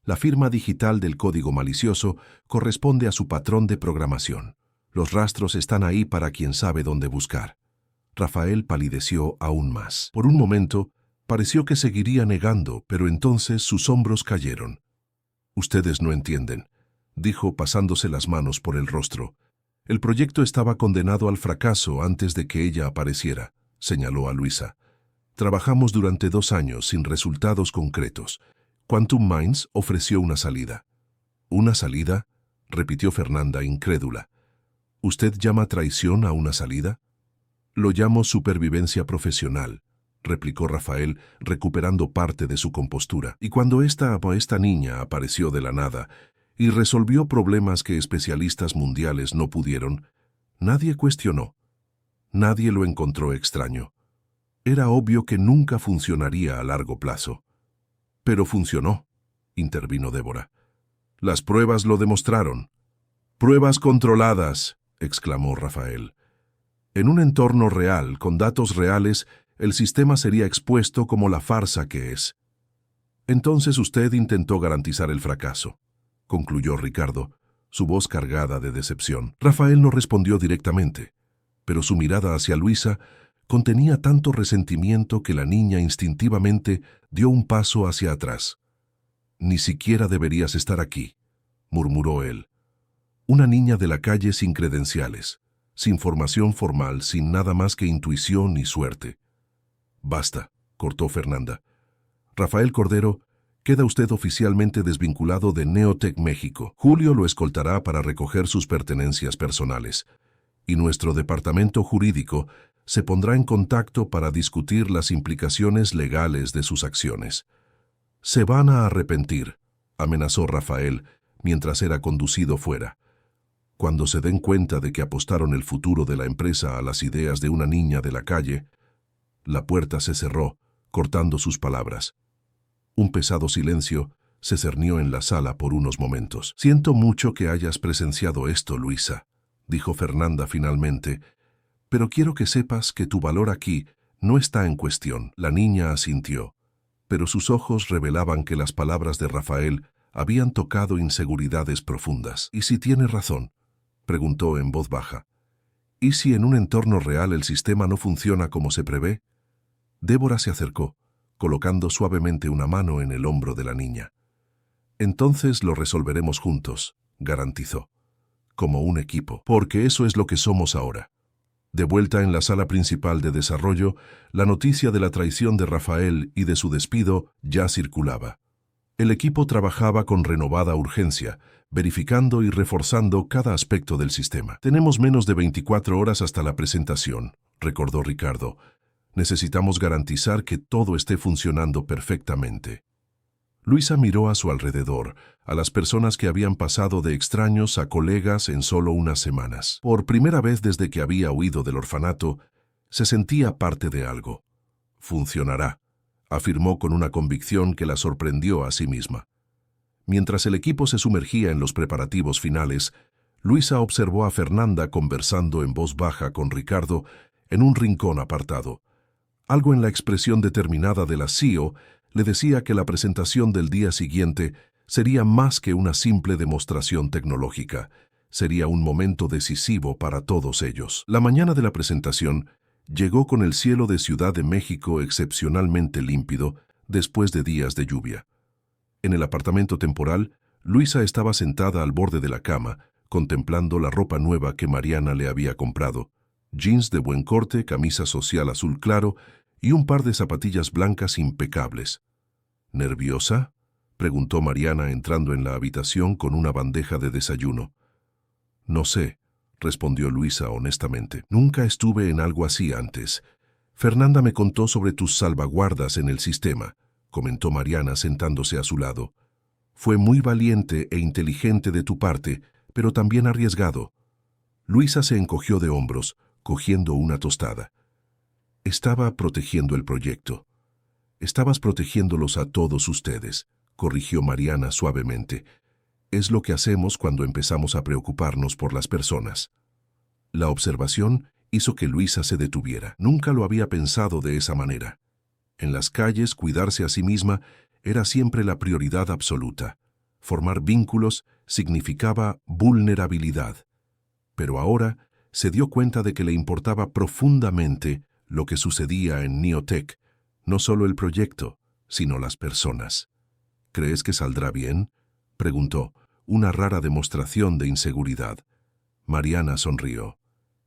La firma digital del código malicioso corresponde a su patrón de programación. Los rastros están ahí para quien sabe dónde buscar. Rafael palideció aún más. Por un momento, pareció que seguiría negando, pero entonces sus hombros cayeron. «Ustedes no entienden», dijo pasándose las manos por el rostro. «El proyecto estaba condenado al fracaso antes de que ella apareciera», señaló a Luisa. «Trabajamos durante 2 años sin resultados concretos. Quantum Minds ofreció una salida». «¿Una salida?», repitió Fernanda, incrédula. «¿Usted llama traición a una salida?» «Lo llamo supervivencia profesional», replicó Rafael, recuperando parte de su compostura. «Y cuando esta niña apareció de la nada y resolvió problemas que especialistas mundiales no pudieron, nadie cuestionó. Nadie lo encontró extraño. Era obvio que nunca funcionaría a largo plazo». «Pero funcionó», intervino Débora. «Las pruebas lo demostraron». «Pruebas controladas», exclamó Rafael. «En un entorno real, con datos reales, el sistema sería expuesto como la farsa que es». Entonces usted intentó garantizar el fracaso, concluyó Ricardo, su voz cargada de decepción. Rafael no respondió directamente, pero su mirada hacia Luisa contenía tanto resentimiento que la niña instintivamente dio un paso hacia atrás. «Ni siquiera deberías estar aquí», murmuró él. Una niña de la calle sin credenciales, sin formación formal, sin nada más que intuición y suerte. «Basta», cortó Fernanda. «Rafael Cordero, queda usted oficialmente desvinculado de Neotec México. Julio lo escoltará para recoger sus pertenencias personales, y nuestro departamento jurídico se pondrá en contacto para discutir las implicaciones legales de sus acciones». «Se van a arrepentir», amenazó Rafael mientras era conducido fuera. «Cuando se den cuenta de que apostaron el futuro de la empresa a las ideas de una niña de la calle». La puerta se cerró, cortando sus palabras. Un pesado silencio se cernió en la sala por unos momentos. «Siento mucho que hayas presenciado esto, Luisa», dijo Fernanda finalmente, «pero quiero que sepas que tu valor aquí no está en cuestión». La niña asintió, pero sus ojos revelaban que las palabras de Rafael habían tocado inseguridades profundas. «¿Y si tiene razón?», preguntó en voz baja. «¿Y si en un entorno real el sistema no funciona como se prevé?». Débora se acercó, colocando suavemente una mano en el hombro de la niña. «Entonces lo resolveremos juntos», garantizó, «como un equipo, porque eso es lo que somos ahora». De vuelta en la sala principal de desarrollo, la noticia de la traición de Rafael y de su despido ya circulaba. El equipo trabajaba con renovada urgencia, verificando y reforzando cada aspecto del sistema. «Tenemos menos de 24 horas hasta la presentación», recordó Ricardo. «Necesitamos garantizar que todo esté funcionando perfectamente». Luisa miró a su alrededor, a las personas que habían pasado de extraños a colegas en solo unas semanas. Por primera vez desde que había huido del orfanato, se sentía parte de algo. «Funcionará», afirmó con una convicción que la sorprendió a sí misma. Mientras el equipo se sumergía en los preparativos finales, Luisa observó a Fernanda conversando en voz baja con Ricardo en un rincón apartado. Algo en la expresión determinada de la CEO le decía que la presentación del día siguiente sería más que una simple demostración tecnológica. Sería un momento decisivo para todos ellos. La mañana de la presentación llegó con el cielo de Ciudad de México excepcionalmente límpido después de días de lluvia. En el apartamento temporal, Luisa estaba sentada al borde de la cama, contemplando la ropa nueva que Mariana le había comprado. Jeans de buen corte, camisa social azul claro y un par de zapatillas blancas impecables. «¿Nerviosa?», preguntó Mariana entrando en la habitación con una bandeja de desayuno. «No sé», respondió Luisa honestamente. «Nunca estuve en algo así antes. Fernanda me contó sobre tus salvaguardas en el sistema», comentó Mariana sentándose a su lado. «Fue muy valiente e inteligente de tu parte, pero también arriesgado». Luisa se encogió de hombros, cogiendo una tostada. «Estaba protegiendo el proyecto». «Estabas protegiéndolos a todos ustedes», corrigió Mariana suavemente. «Es lo que hacemos cuando empezamos a preocuparnos por las personas». La observación hizo que Luisa se detuviera. Nunca lo había pensado de esa manera. En las calles, cuidarse a sí misma era siempre la prioridad absoluta. Formar vínculos significaba vulnerabilidad. Pero ahora se dio cuenta de que le importaba profundamente lo que sucedía en Neotec, no solo el proyecto, sino las personas. «¿Crees que saldrá bien?», preguntó, una rara demostración de inseguridad. Mariana sonrió.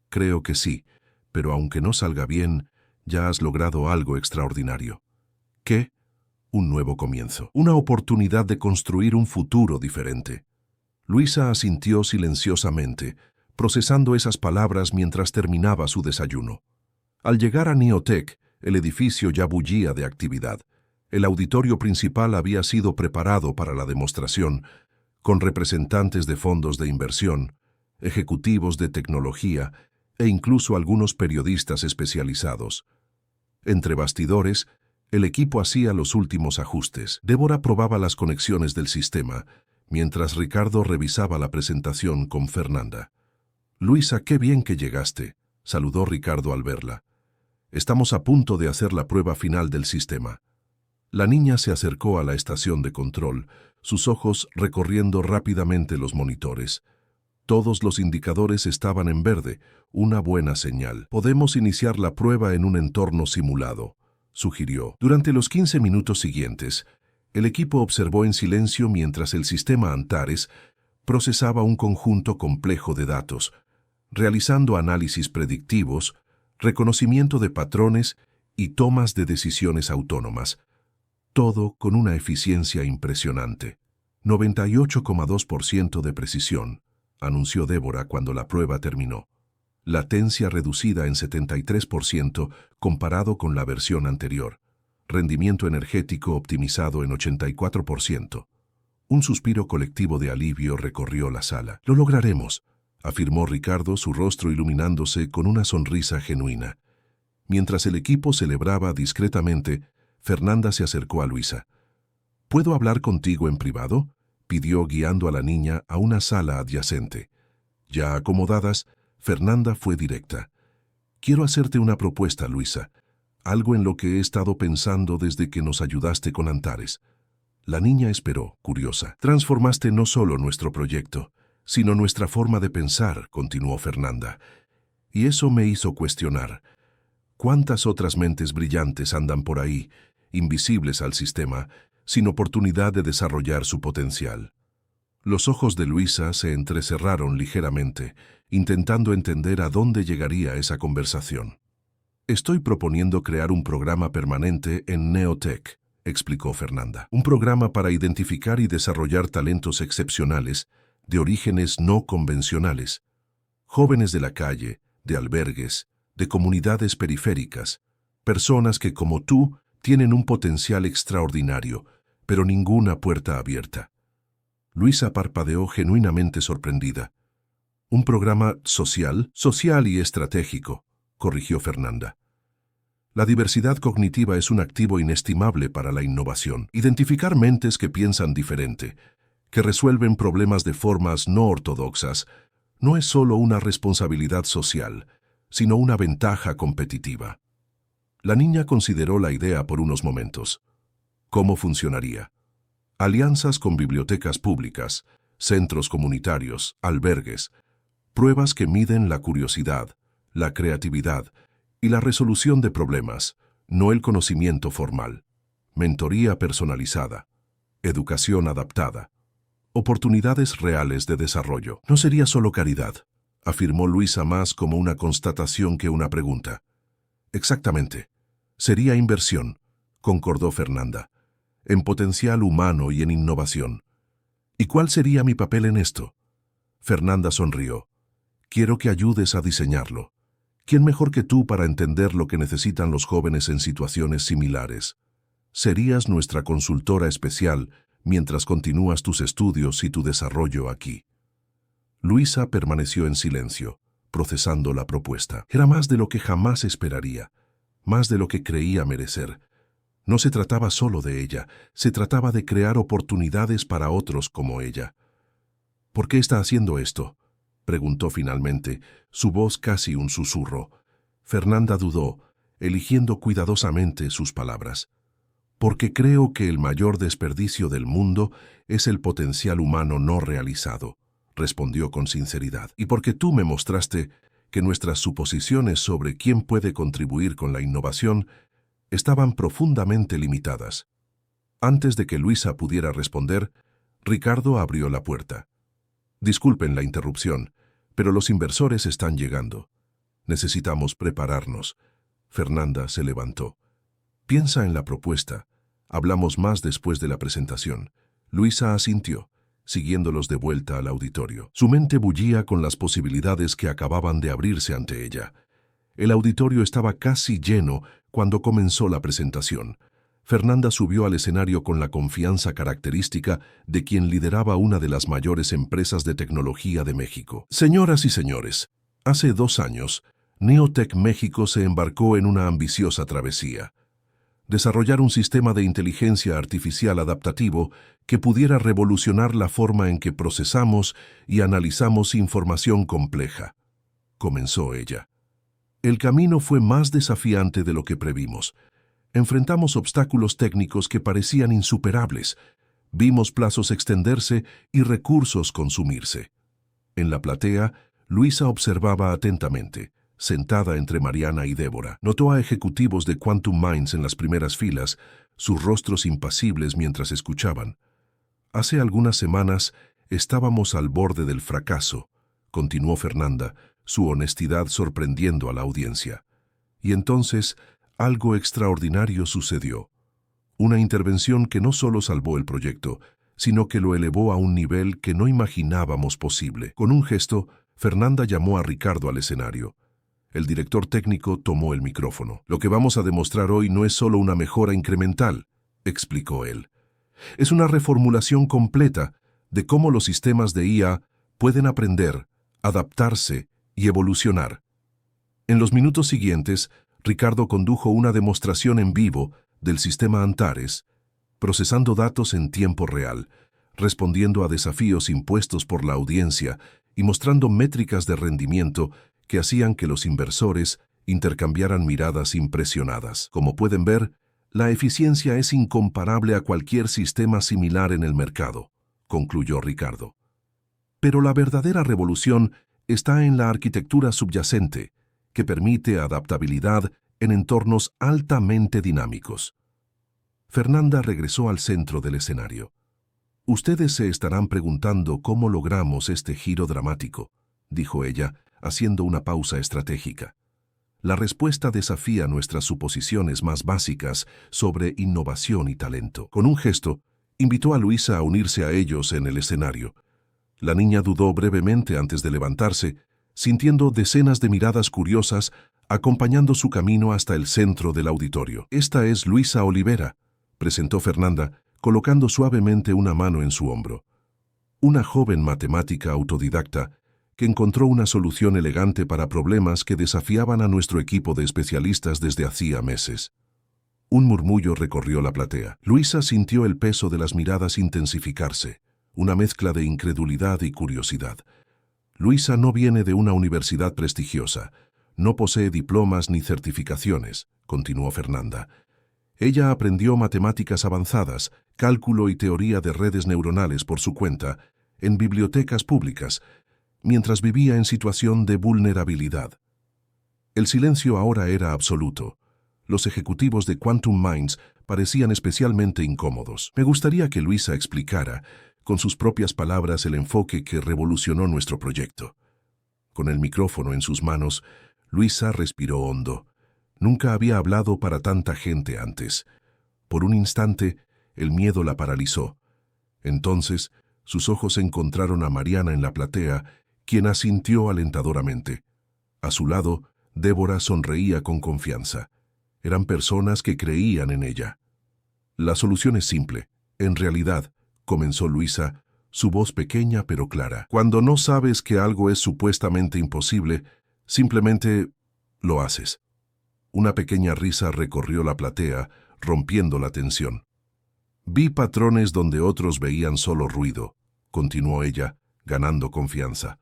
«Creo que sí, pero aunque no salga bien, ya has logrado algo extraordinario». «¿Qué?». «Un nuevo comienzo, una oportunidad de construir un futuro diferente». Luisa asintió silenciosamente, procesando esas palabras mientras terminaba su desayuno. Al llegar a Neotec, el edificio ya bullía de actividad. El auditorio principal había sido preparado para la demostración, con representantes de fondos de inversión, ejecutivos de tecnología e incluso algunos periodistas especializados. Entre bastidores, el equipo hacía los últimos ajustes. Débora probaba las conexiones del sistema, mientras Ricardo revisaba la presentación con Fernanda. «Luisa, qué bien que llegaste», saludó Ricardo al verla. «Estamos a punto de hacer la prueba final del sistema». La niña se acercó a la estación de control, sus ojos recorriendo rápidamente los monitores. Todos los indicadores estaban en verde, una buena señal. Podemos iniciar la prueba en un entorno simulado, sugirió. Durante los 15 minutos siguientes, el equipo observó en silencio mientras el sistema Antares procesaba un conjunto complejo de datos, realizando análisis predictivos, reconocimiento de patrones y tomas de decisiones autónomas, todo con una eficiencia impresionante. 98,2% de precisión, anunció Débora cuando la prueba terminó. Latencia reducida en 73% comparado con la versión anterior. Rendimiento energético optimizado en 84%. Un suspiro colectivo de alivio recorrió la sala. «Lo lograremos», afirmó Ricardo, su rostro iluminándose con una sonrisa genuina. Mientras el equipo celebraba discretamente, Fernanda se acercó a Luisa. «¿Puedo hablar contigo en privado?», pidió guiando a la niña a una sala adyacente. Ya acomodadas, Fernanda fue directa. «Quiero hacerte una propuesta, Luisa, algo en lo que he estado pensando desde que nos ayudaste con Antares». La niña esperó, curiosa. «Transformaste no solo nuestro proyecto, sino nuestra forma de pensar», continuó Fernanda. «Y eso me hizo cuestionar. ¿Cuántas otras mentes brillantes andan por ahí, invisibles al sistema, sin oportunidad de desarrollar su potencial?» Los ojos de Luisa se entrecerraron ligeramente, intentando entender a dónde llegaría esa conversación. «Estoy proponiendo crear un programa permanente en Neotech», explicó Fernanda. «Un programa para identificar y desarrollar talentos excepcionales, de orígenes no convencionales. Jóvenes de la calle, de albergues, de comunidades periféricas, personas que, como tú, tienen un potencial extraordinario, pero ninguna puerta abierta». Luisa parpadeó genuinamente sorprendida. «Un programa social y estratégico», corrigió Fernanda. «La diversidad cognitiva es un activo inestimable para la innovación. Identificar mentes que piensan diferente, que resuelven problemas de formas no ortodoxas, no es solo una responsabilidad social, sino una ventaja competitiva». La niña consideró la idea por unos momentos. ¿Cómo funcionaría? Alianzas con bibliotecas públicas, centros comunitarios, albergues, pruebas que miden la curiosidad, la creatividad y la resolución de problemas, no el conocimiento formal. Mentoría personalizada, educación adaptada, oportunidades reales de desarrollo. «No sería solo caridad», afirmó Luisa más como una constatación que una pregunta. «Exactamente. Sería inversión», concordó Fernanda, «en potencial humano y en innovación». «¿Y cuál sería mi papel en esto?». Fernanda sonrió. «Quiero que ayudes a diseñarlo. ¿Quién mejor que tú para entender lo que necesitan los jóvenes en situaciones similares? Serías nuestra consultora especial mientras continúas tus estudios y tu desarrollo aquí». Luisa permaneció en silencio, procesando la propuesta. Era más de lo que jamás esperaría, más de lo que creía merecer. No se trataba solo de ella, se trataba de crear oportunidades para otros como ella. «¿Por qué está haciendo esto?», preguntó finalmente, su voz casi un susurro. Fernanda dudó, eligiendo cuidadosamente sus palabras. «Porque creo que el mayor desperdicio del mundo es el potencial humano no realizado», respondió con sinceridad. «Y porque tú me mostraste que nuestras suposiciones sobre quién puede contribuir con la innovación estaban profundamente limitadas». Antes de que Luisa pudiera responder, Ricardo abrió la puerta. «Disculpen la interrupción, pero los inversores están llegando. Necesitamos prepararnos». Fernanda se levantó. «Piensa en la propuesta. Hablamos más después de la presentación». Luisa asintió, siguiéndolos de vuelta al auditorio. Su mente bullía con las posibilidades que acababan de abrirse ante ella. El auditorio estaba casi lleno cuando comenzó la presentación. Fernanda subió al escenario con la confianza característica de quien lideraba una de las mayores empresas de tecnología de México. «Señoras y señores, hace 2 años, Neotech México se embarcó en una ambiciosa travesía. Desarrollar un sistema de inteligencia artificial adaptativo que pudiera revolucionar la forma en que procesamos y analizamos información compleja», comenzó ella. «El camino fue más desafiante de lo que previmos. Enfrentamos obstáculos técnicos que parecían insuperables. Vimos plazos extenderse y recursos consumirse. En la platea, Luisa observaba atentamente, sentada entre Mariana y Débora. Notó a ejecutivos de Quantum Minds en las primeras filas, sus rostros impasibles mientras escuchaban. Hace algunas semanas estábamos al borde del fracaso, continuó Fernanda, su honestidad sorprendiendo a la audiencia. Y entonces, algo extraordinario sucedió. Una intervención que no solo salvó el proyecto, sino que lo elevó a un nivel que no imaginábamos posible. Con un gesto, Fernanda llamó a Ricardo al escenario. El director técnico tomó el micrófono. Lo que vamos a demostrar hoy no es solo una mejora incremental, explicó él. Es una reformulación completa de cómo los sistemas de IA pueden aprender, adaptarse y evolucionar. En los minutos siguientes, Ricardo condujo una demostración en vivo del sistema Antares, procesando datos en tiempo real, respondiendo a desafíos impuestos por la audiencia y mostrando métricas de rendimiento que hacían que los inversores intercambiaran miradas impresionadas. Como pueden ver, la eficiencia es incomparable a cualquier sistema similar en el mercado, concluyó Ricardo. Pero la verdadera revolución está en la arquitectura subyacente, que permite adaptabilidad en entornos altamente dinámicos. Fernanda regresó al centro del escenario. Ustedes se estarán preguntando cómo logramos este giro dramático, dijo ella, haciendo una pausa estratégica. La respuesta desafía nuestras suposiciones más básicas sobre innovación y talento. Con un gesto, invitó a Luisa a unirse a ellos en el escenario. La niña dudó brevemente antes de levantarse, sintiendo decenas de miradas curiosas acompañando su camino hasta el centro del auditorio. Esta es Luisa Olivera, presentó Fernanda, colocando suavemente una mano en su hombro. Una joven matemática autodidacta que encontró una solución elegante para problemas que desafiaban a nuestro equipo de especialistas desde hacía meses. Un murmullo recorrió la platea. Luisa sintió el peso de las miradas intensificarse, una mezcla de incredulidad y curiosidad. Luisa no viene de una universidad prestigiosa, no posee diplomas ni certificaciones, continuó Fernanda. Ella aprendió matemáticas avanzadas, cálculo y teoría de redes neuronales por su cuenta, en bibliotecas públicas, mientras vivía en situación de vulnerabilidad. El silencio ahora era absoluto. Los ejecutivos de Quantum Minds parecían especialmente incómodos. Me gustaría que Luisa explicara, con sus propias palabras, el enfoque que revolucionó nuestro proyecto. Con el micrófono en sus manos, Luisa respiró hondo. Nunca había hablado para tanta gente antes. Por un instante, el miedo la paralizó. Entonces, sus ojos encontraron a Mariana en la platea, quien asintió alentadoramente. A su lado, Débora sonreía con confianza. Eran personas que creían en ella. La solución es simple. En realidad, comenzó Luisa, su voz pequeña pero clara. Cuando no sabes que algo es supuestamente imposible, simplemente lo haces. Una pequeña risa recorrió la platea, rompiendo la tensión. Vi patrones donde otros veían solo ruido, continuó ella, ganando confianza.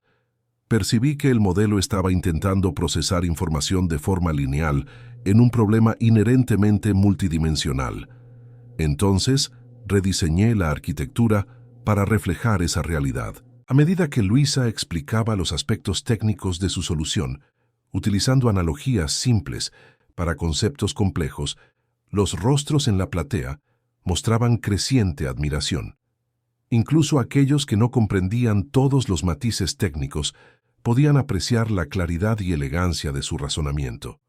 Percibí que el modelo estaba intentando procesar información de forma lineal en un problema inherentemente multidimensional. Entonces, rediseñé la arquitectura para reflejar esa realidad. A medida que Luisa explicaba los aspectos técnicos de su solución, utilizando analogías simples para conceptos complejos, los rostros en la platea mostraban creciente admiración. Incluso aquellos que no comprendían todos los matices técnicos podían apreciar la claridad y elegancia de su razonamiento.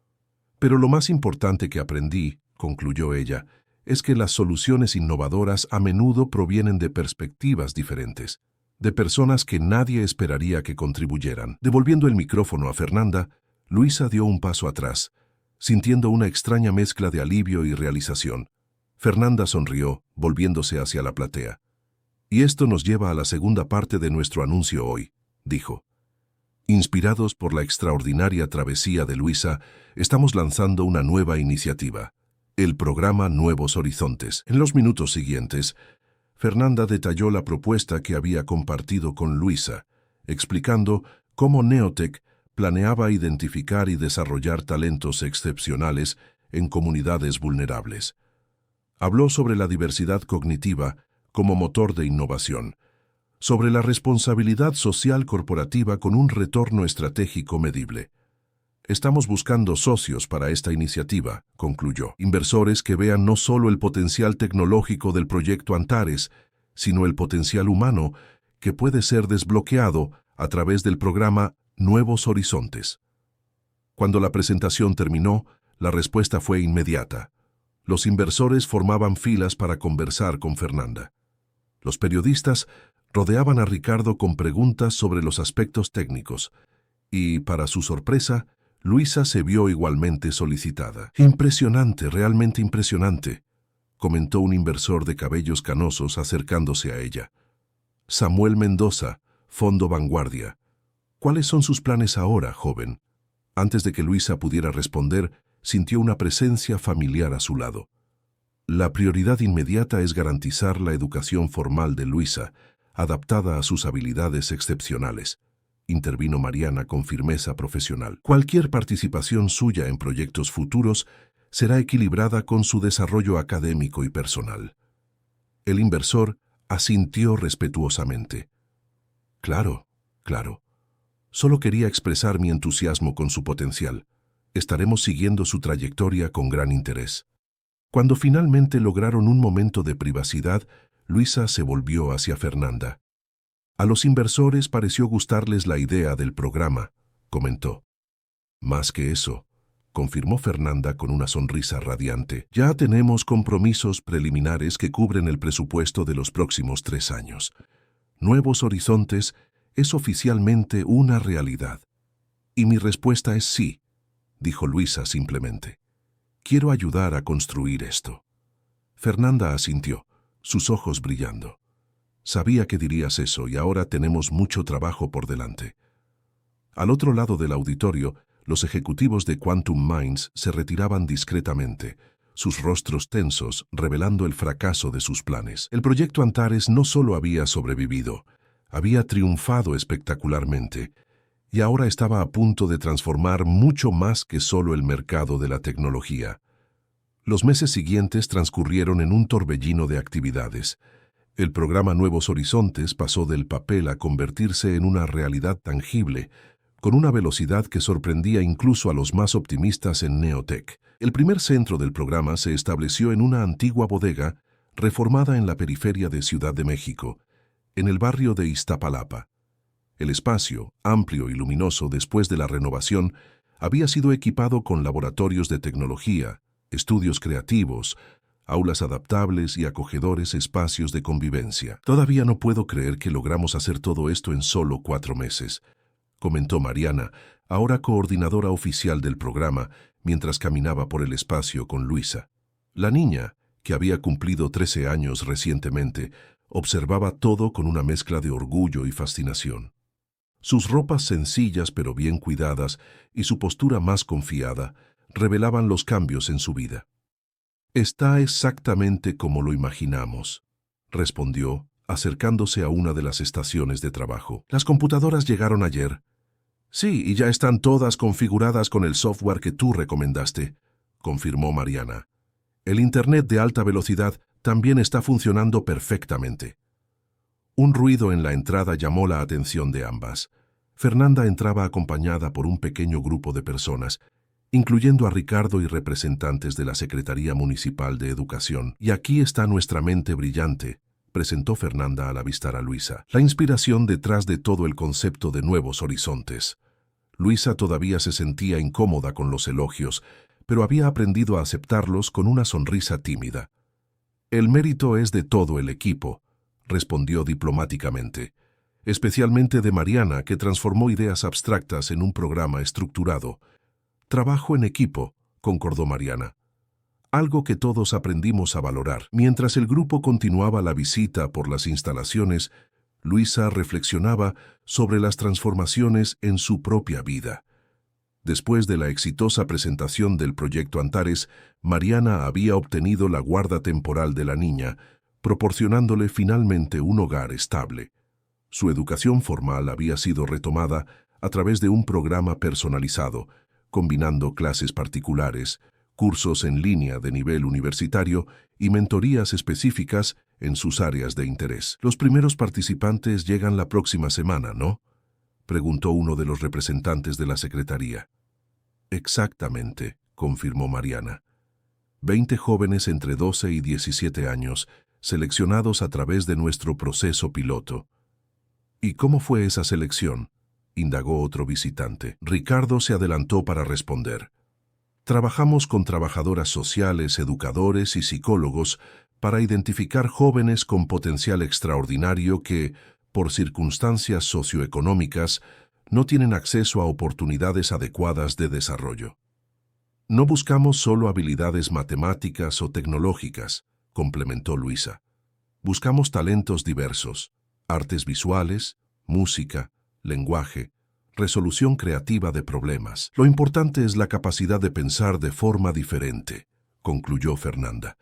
Pero lo más importante que aprendí, concluyó ella, es que las soluciones innovadoras a menudo provienen de perspectivas diferentes, de personas que nadie esperaría que contribuyeran. Devolviendo el micrófono a Fernanda, Luisa dio un paso atrás, sintiendo una extraña mezcla de alivio y realización. Fernanda sonrió, volviéndose hacia la platea. Y esto nos lleva a la segunda parte de nuestro anuncio hoy, dijo. Inspirados por la extraordinaria travesía de Luisa, estamos lanzando una nueva iniciativa, el programa Nuevos Horizontes. En los minutos siguientes, Fernanda detalló la propuesta que había compartido con Luisa, explicando cómo Neotec planeaba identificar y desarrollar talentos excepcionales en comunidades vulnerables. Habló sobre la diversidad cognitiva como motor de innovación, sobre la responsabilidad social corporativa con un retorno estratégico medible. Estamos buscando socios para esta iniciativa, concluyó. Inversores que vean no solo el potencial tecnológico del proyecto Antares, sino el potencial humano que puede ser desbloqueado a través del programa Nuevos Horizontes. Cuando la presentación terminó, la respuesta fue inmediata. Los inversores formaban filas para conversar con Fernanda. Los periodistas rodeaban a Ricardo con preguntas sobre los aspectos técnicos y, para su sorpresa, Luisa se vio igualmente solicitada. «Impresionante, realmente impresionante», comentó un inversor de cabellos canosos acercándose a ella. «Samuel Mendoza, Fondo Vanguardia. ¿Cuáles son sus planes ahora, joven?». Antes de que Luisa pudiera responder, sintió una presencia familiar a su lado. La prioridad inmediata es garantizar la educación formal de Luisa, adaptada a sus habilidades excepcionales, intervino Mariana con firmeza profesional. Cualquier participación suya en proyectos futuros será equilibrada con su desarrollo académico y personal. El inversor asintió respetuosamente. Claro, claro. Solo quería expresar mi entusiasmo con su potencial. Estaremos siguiendo su trayectoria con gran interés. Cuando finalmente lograron un momento de privacidad, Luisa se volvió hacia Fernanda. A los inversores pareció gustarles la idea del programa, comentó. Más que eso, confirmó Fernanda con una sonrisa radiante, ya tenemos compromisos preliminares que cubren el presupuesto de los próximos 3 años. Nuevos Horizontes es oficialmente una realidad. Y mi respuesta es sí, dijo Luisa simplemente. Quiero ayudar a construir esto. Fernanda asintió, sus ojos brillando. Sabía que dirías eso y ahora tenemos mucho trabajo por delante. Al otro lado del auditorio, los ejecutivos de Quantum Minds se retiraban discretamente, sus rostros tensos revelando el fracaso de sus planes. El proyecto Antares no solo había sobrevivido, había triunfado espectacularmente, y ahora estaba a punto de transformar mucho más que solo el mercado de la tecnología. Los meses siguientes transcurrieron en un torbellino de actividades. El programa Nuevos Horizontes pasó del papel a convertirse en una realidad tangible, con una velocidad que sorprendía incluso a los más optimistas en Neotech. El primer centro del programa se estableció en una antigua bodega reformada en la periferia de Ciudad de México, en el barrio de Iztapalapa. El espacio, amplio y luminoso después de la renovación, había sido equipado con laboratorios de tecnología, estudios creativos, aulas adaptables y acogedores espacios de convivencia. Todavía no puedo creer que logramos hacer todo esto en solo 4 meses, comentó Mariana, ahora coordinadora oficial del programa, mientras caminaba por el espacio con Luisa. La niña, que había cumplido 13 años recientemente, observaba todo con una mezcla de orgullo y fascinación. Sus ropas sencillas pero bien cuidadas y su postura más confiada revelaban los cambios en su vida. «Está exactamente como lo imaginamos», respondió, acercándose a una de las estaciones de trabajo. «Las computadoras llegaron ayer». «Sí, y ya están todas configuradas con el software que tú recomendaste», confirmó Mariana. «El Internet de alta velocidad también está funcionando perfectamente». Un ruido en la entrada llamó la atención de ambas. Fernanda entraba acompañada por un pequeño grupo de personas, incluyendo a Ricardo y representantes de la Secretaría Municipal de Educación. «Y aquí está nuestra mente brillante», presentó Fernanda al avistar a Luisa. «La inspiración detrás de todo el concepto de Nuevos Horizontes». Luisa todavía se sentía incómoda con los elogios, pero había aprendido a aceptarlos con una sonrisa tímida. «El mérito es de todo el equipo», respondió diplomáticamente, «especialmente de Mariana, que transformó ideas abstractas en un programa estructurado». «Trabajo en equipo», concordó Mariana. «Algo que todos aprendimos a valorar». Mientras el grupo continuaba la visita por las instalaciones, Luisa reflexionaba sobre las transformaciones en su propia vida. Después de la exitosa presentación del proyecto Antares, Mariana había obtenido la guarda temporal de la niña, proporcionándole finalmente un hogar estable. Su educación formal había sido retomada a través de un programa personalizado, combinando clases particulares, cursos en línea de nivel universitario y mentorías específicas en sus áreas de interés. Los primeros participantes llegan la próxima semana, ¿no?, preguntó uno de los representantes de la secretaría. Exactamente, confirmó Mariana. 20 jóvenes entre 12 y 17 años, seleccionados a través de nuestro proceso piloto. ¿Y cómo fue esa selección?, indagó otro visitante. Ricardo se adelantó para responder. Trabajamos con trabajadoras sociales, educadores y psicólogos para identificar jóvenes con potencial extraordinario que, por circunstancias socioeconómicas, no tienen acceso a oportunidades adecuadas de desarrollo. No buscamos solo habilidades matemáticas o tecnológicas, complementó Luisa. Buscamos talentos diversos, artes visuales, música, lenguaje, resolución creativa de problemas. Lo importante es la capacidad de pensar de forma diferente, concluyó Fernanda,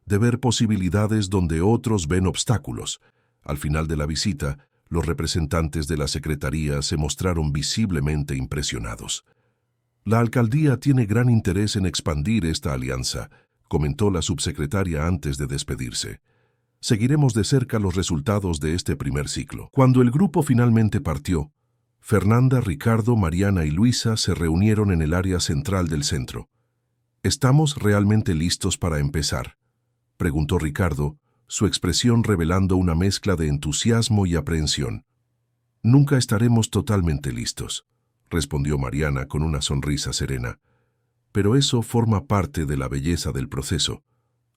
de ver posibilidades donde otros ven obstáculos. Al final de la visita, los representantes de la Secretaría se mostraron visiblemente impresionados. La alcaldía tiene gran interés en expandir esta alianza, comentó la subsecretaria antes de despedirse. Seguiremos de cerca los resultados de este primer ciclo. Cuando el grupo finalmente partió, Fernanda, Ricardo, Mariana y Luisa se reunieron en el área central del centro. ¿Estamos realmente listos para empezar?, preguntó Ricardo, su expresión revelando una mezcla de entusiasmo y aprehensión. Nunca estaremos totalmente listos, respondió Mariana con una sonrisa serena. Pero eso forma parte de la belleza del proceso.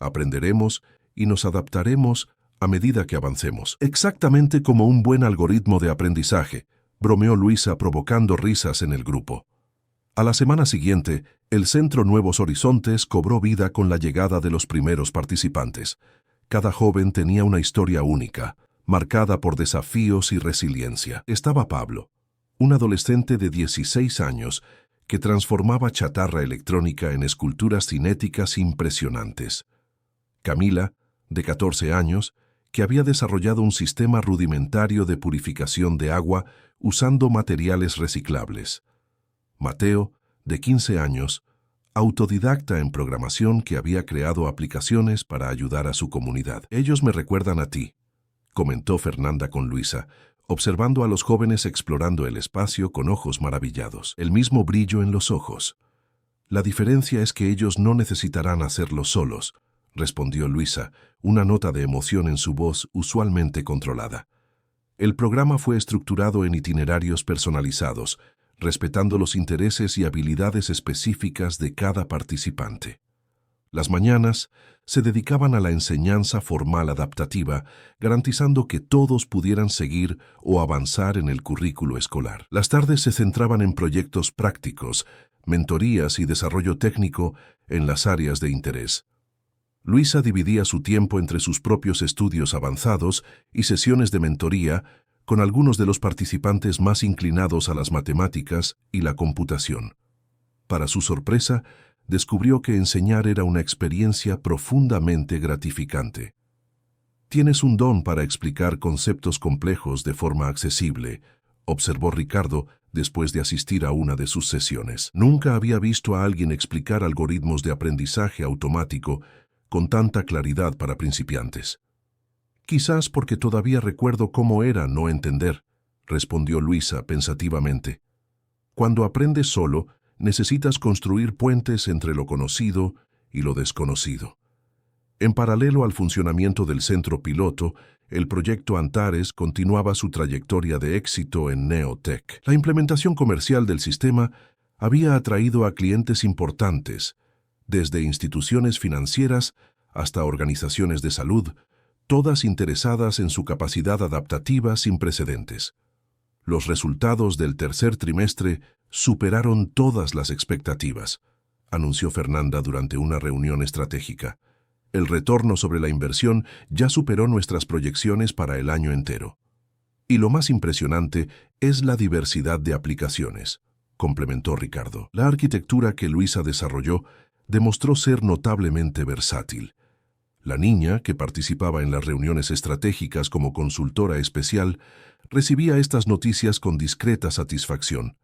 Aprenderemos y nos adaptaremos a medida que avancemos. Exactamente como un buen algoritmo de aprendizaje, bromeó Luisa provocando risas en el grupo. A la semana siguiente, el Centro Nuevos Horizontes cobró vida con la llegada de los primeros participantes. Cada joven tenía una historia única, marcada por desafíos y resiliencia. Estaba Pablo, un adolescente de 16 años que transformaba chatarra electrónica en esculturas cinéticas impresionantes. Camila, de 14 años, que había desarrollado un sistema rudimentario de purificación de agua usando materiales reciclables. Mateo, de 15 años, autodidacta en programación que había creado aplicaciones para ayudar a su comunidad. Ellos me recuerdan a ti, comentó Fernanda con Luisa, observando a los jóvenes explorando el espacio con ojos maravillados. El mismo brillo en los ojos. La diferencia es que ellos no necesitarán hacerlo solos, respondió Luisa, una nota de emoción en su voz usualmente controlada. El programa fue estructurado en itinerarios personalizados, respetando los intereses y habilidades específicas de cada participante. Las mañanas se dedicaban a la enseñanza formal adaptativa, garantizando que todos pudieran seguir o avanzar en el currículo escolar. Las tardes se centraban en proyectos prácticos, mentorías y desarrollo técnico en las áreas de interés. Luisa dividía su tiempo entre sus propios estudios avanzados y sesiones de mentoría con algunos de los participantes más inclinados a las matemáticas y la computación. Para su sorpresa, descubrió que enseñar era una experiencia profundamente gratificante. «Tienes un don para explicar conceptos complejos de forma accesible», observó Ricardo después de asistir a una de sus sesiones. Nunca había visto a alguien explicar algoritmos de aprendizaje automático con tanta claridad para principiantes. «Quizás porque todavía recuerdo cómo era no entender», respondió Luisa pensativamente. «Cuando aprendes solo, necesitas construir puentes entre lo conocido y lo desconocido». En paralelo al funcionamiento del centro piloto, el proyecto Antares continuaba su trayectoria de éxito en Neotech. La implementación comercial del sistema había atraído a clientes importantes, desde instituciones financieras hasta organizaciones de salud, todas interesadas en su capacidad adaptativa sin precedentes. Los resultados del tercer trimestre superaron todas las expectativas, anunció Fernanda durante una reunión estratégica. El retorno sobre la inversión ya superó nuestras proyecciones para el año entero. Y lo más impresionante es la diversidad de aplicaciones, complementó Ricardo. La arquitectura que Luisa desarrolló demostró ser notablemente versátil. La niña, que participaba en las reuniones estratégicas como consultora especial, recibía estas noticias con discreta satisfacción.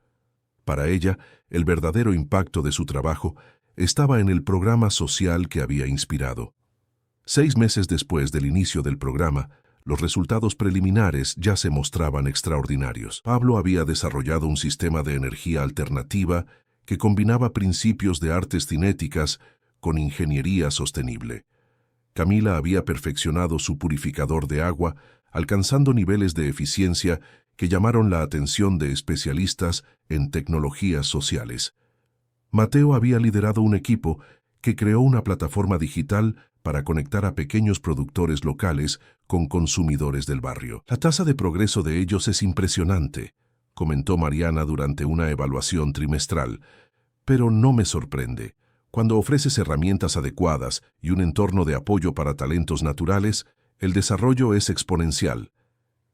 Para ella, el verdadero impacto de su trabajo estaba en el programa social que había inspirado. 6 meses después del inicio del programa, los resultados preliminares ya se mostraban extraordinarios. Pablo había desarrollado un sistema de energía alternativa que combinaba principios de artes cinéticas con ingeniería sostenible. Camila había perfeccionado su purificador de agua, alcanzando niveles de eficiencia que llamaron la atención de especialistas en tecnologías sociales. Mateo había liderado un equipo que creó una plataforma digital para conectar a pequeños productores locales con consumidores del barrio. La tasa de progreso de ellos es impresionante, comentó Mariana durante una evaluación trimestral, pero no me sorprende. Cuando ofreces herramientas adecuadas y un entorno de apoyo para talentos naturales, el desarrollo es exponencial.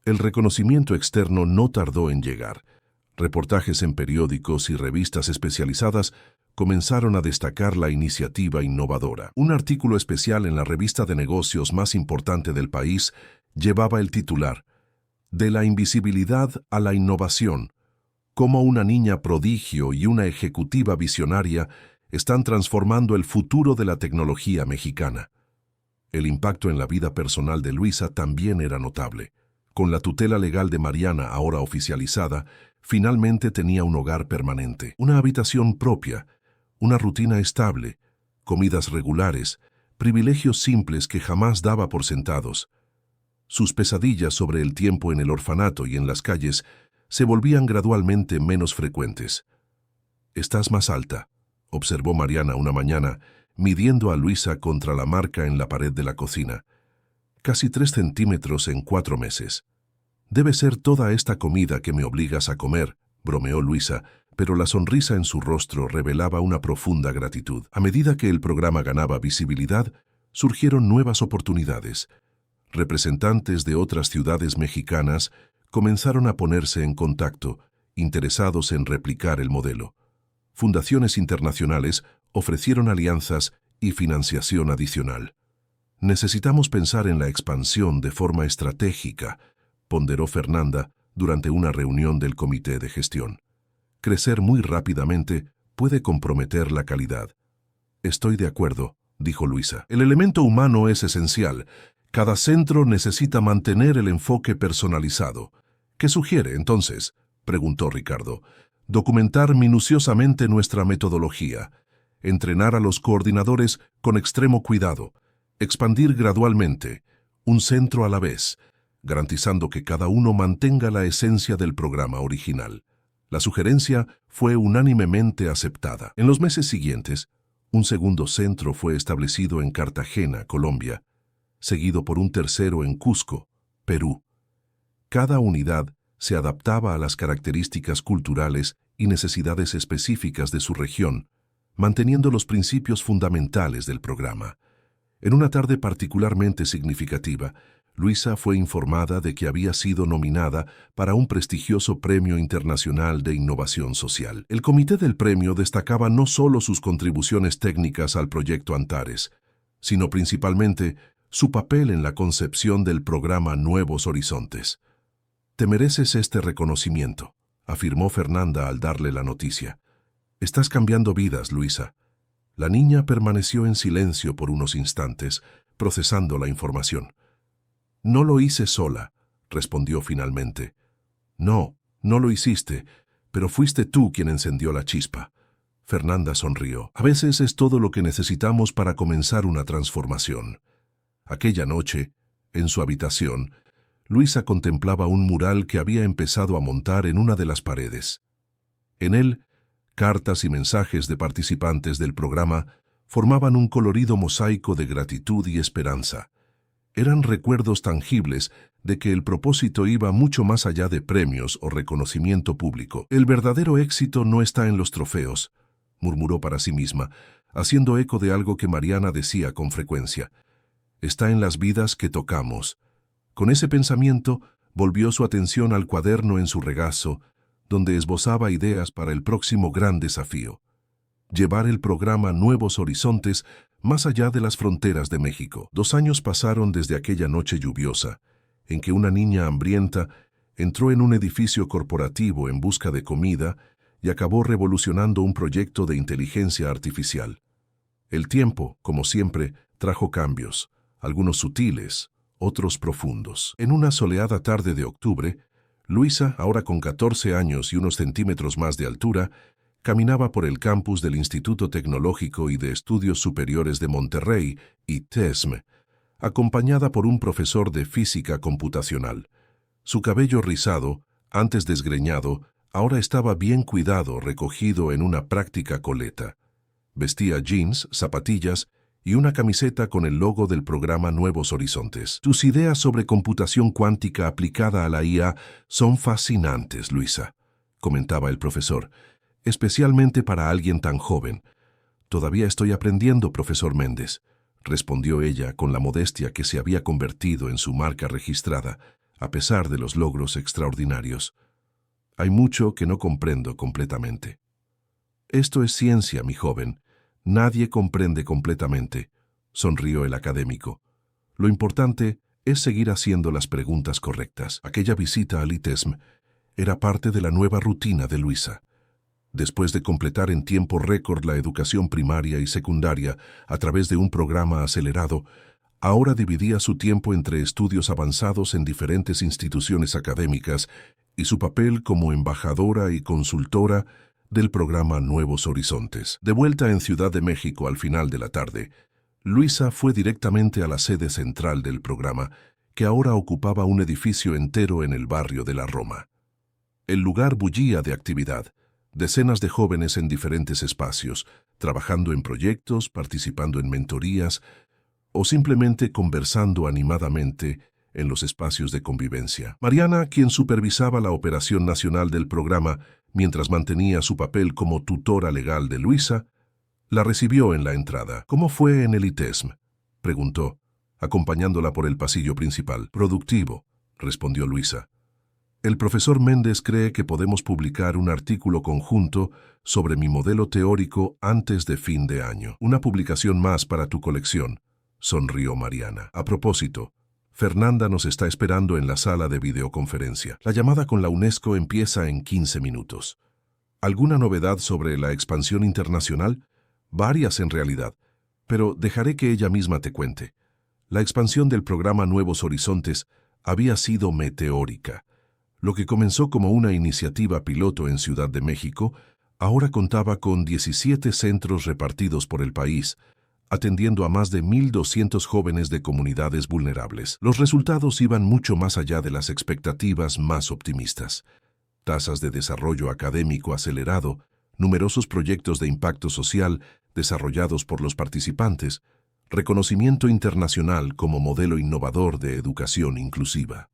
El reconocimiento externo no tardó en llegar. Reportajes en periódicos y revistas especializadas comenzaron a destacar la iniciativa innovadora. Un artículo especial en la revista de negocios más importante del país llevaba el titular "De la invisibilidad a la innovación, cómo una niña prodigio y una ejecutiva visionaria están transformando el futuro de la tecnología mexicana". El impacto en la vida personal de Luisa también era notable. Con la tutela legal de Mariana ahora oficializada, finalmente tenía un hogar permanente, una habitación propia, una rutina estable, comidas regulares, privilegios simples que jamás daba por sentados. Sus pesadillas sobre el tiempo en el orfanato y en las calles se volvían gradualmente menos frecuentes. «Estás más alta», observó Mariana una mañana, midiendo a Luisa contra la marca en la pared de la cocina. «Casi 3 centímetros en 4 meses. Debe ser toda esta comida que me obligas a comer», bromeó Luisa, pero la sonrisa en su rostro revelaba una profunda gratitud. A medida que el programa ganaba visibilidad, surgieron nuevas oportunidades. Representantes de otras ciudades mexicanas comenzaron a ponerse en contacto, interesados en replicar el modelo. Fundaciones internacionales ofrecieron alianzas y financiación adicional. «Necesitamos pensar en la expansión de forma estratégica», ponderó Fernanda durante una reunión del comité de gestión. «Crecer muy rápidamente puede comprometer la calidad». «Estoy de acuerdo», dijo Luisa. «El elemento humano es esencial. Cada centro necesita mantener el enfoque personalizado». «¿Qué sugiere, entonces?», preguntó Ricardo. «Documentar minuciosamente nuestra metodología, entrenar a los coordinadores con extremo cuidado, expandir gradualmente, un centro a la vez, garantizando que cada uno mantenga la esencia del programa original». La sugerencia fue unánimemente aceptada. En los meses siguientes, un segundo centro fue establecido en Cartagena, Colombia, seguido por un tercero en Cusco, Perú. Cada unidad se adaptaba a las características culturales y necesidades específicas de su región, manteniendo los principios fundamentales del programa. En una tarde particularmente significativa, Luisa fue informada de que había sido nominada para un prestigioso Premio Internacional de Innovación Social. El comité del premio destacaba no solo sus contribuciones técnicas al proyecto Antares, sino principalmente su papel en la concepción del programa Nuevos Horizontes. «Te mereces este reconocimiento», afirmó Fernanda al darle la noticia. «Estás cambiando vidas, Luisa». La niña permaneció en silencio por unos instantes, procesando la información. «No lo hice sola», respondió finalmente. «No, no lo hiciste, pero fuiste tú quien encendió la chispa». Fernanda sonrió. «A veces es todo lo que necesitamos para comenzar una transformación». Aquella noche, en su habitación, Luisa contemplaba un mural que había empezado a montar en una de las paredes. En él, cartas y mensajes de participantes del programa formaban un colorido mosaico de gratitud y esperanza. Eran recuerdos tangibles de que el propósito iba mucho más allá de premios o reconocimiento público. «El verdadero éxito no está en los trofeos», murmuró para sí misma, haciendo eco de algo que Mariana decía con frecuencia. «Está en las vidas que tocamos». Con ese pensamiento, volvió su atención al cuaderno en su regazo, donde esbozaba ideas para el próximo gran desafío: llevar el programa Nuevos Horizontes más allá de las fronteras de México. 2 años pasaron desde aquella noche lluviosa, en que una niña hambrienta entró en un edificio corporativo en busca de comida y acabó revolucionando un proyecto de inteligencia artificial. El tiempo, como siempre, trajo cambios, algunos sutiles, otros profundos. En una soleada tarde de octubre, Luisa, ahora con 14 años y unos centímetros más de altura, caminaba por el campus del Instituto Tecnológico y de Estudios Superiores de Monterrey, ITESM, acompañada por un profesor de física computacional. Su cabello rizado, antes desgreñado, ahora estaba bien cuidado, recogido en una práctica coleta. Vestía jeans, zapatillas y una camiseta con el logo del programa Nuevos Horizontes. Tus ideas sobre computación cuántica aplicada a la IA son fascinantes, Luisa, comentaba el profesor, especialmente para alguien tan joven. Todavía estoy aprendiendo, profesor Méndez, respondió ella con la modestia que se había convertido en su marca registrada, a pesar de los logros extraordinarios. Hay mucho que no comprendo completamente. Esto es ciencia, mi joven. Nadie comprende completamente, sonrió el académico. Lo importante es seguir haciendo las preguntas correctas. Aquella visita al ITESM era parte de la nueva rutina de Luisa. Después de completar en tiempo récord la educación primaria y secundaria a través de un programa acelerado, ahora dividía su tiempo entre estudios avanzados en diferentes instituciones académicas y su papel como embajadora y consultora del programa Nuevos Horizontes. De vuelta en Ciudad de México al final de la tarde, Luisa fue directamente a la sede central del programa, que ahora ocupaba un edificio entero en el barrio de la Roma. El lugar bullía de actividad. Decenas de jóvenes en diferentes espacios, trabajando en proyectos, participando en mentorías o simplemente conversando animadamente en los espacios de convivencia. Mariana, quien supervisaba la operación nacional del programa mientras mantenía su papel como tutora legal de Luisa, la recibió en la entrada. ¿Cómo fue en el ITESM?, preguntó, acompañándola por el pasillo principal. Productivo, respondió Luisa. El profesor Méndez cree que podemos publicar un artículo conjunto sobre mi modelo teórico antes de fin de año. Una publicación más para tu colección, sonrió Mariana. A propósito, Fernanda nos está esperando en la sala de videoconferencia. La llamada con la UNESCO empieza en 15 minutos. ¿Alguna novedad sobre la expansión internacional? Varias en realidad, pero dejaré que ella misma te cuente. La expansión del programa Nuevos Horizontes había sido meteórica. Lo que comenzó como una iniciativa piloto en Ciudad de México, ahora contaba con 17 centros repartidos por el país, atendiendo a más de 1.200 jóvenes de comunidades vulnerables. Los resultados iban mucho más allá de las expectativas más optimistas. Tasas de desarrollo académico acelerado, numerosos proyectos de impacto social desarrollados por los participantes, reconocimiento internacional como modelo innovador de educación inclusiva.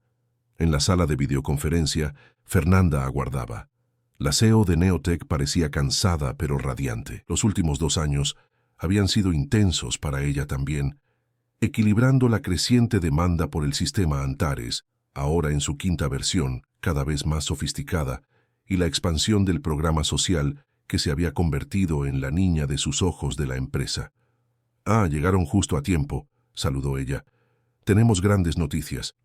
En la sala de videoconferencia, Fernanda aguardaba. La CEO de Neotec parecía cansada pero radiante. Los últimos 2 años habían sido intensos para ella también, equilibrando la creciente demanda por el sistema Antares, ahora en su 5ª versión, cada vez más sofisticada, y la expansión del programa social que se había convertido en la niña de sus ojos de la empresa. Llegaron justo a tiempo, saludó ella. Tenemos grandes noticias.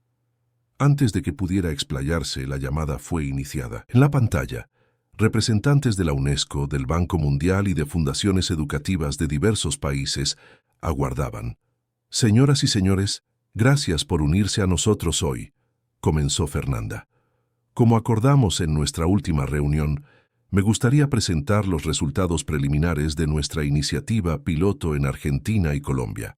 Antes de que pudiera explayarse, la llamada fue iniciada. En la pantalla, representantes de la UNESCO, del Banco Mundial y de fundaciones educativas de diversos países aguardaban. Señoras y señores, gracias por unirse a nosotros hoy, comenzó Fernanda. Como acordamos en nuestra última reunión, me gustaría presentar los resultados preliminares de nuestra iniciativa piloto en Argentina y Colombia.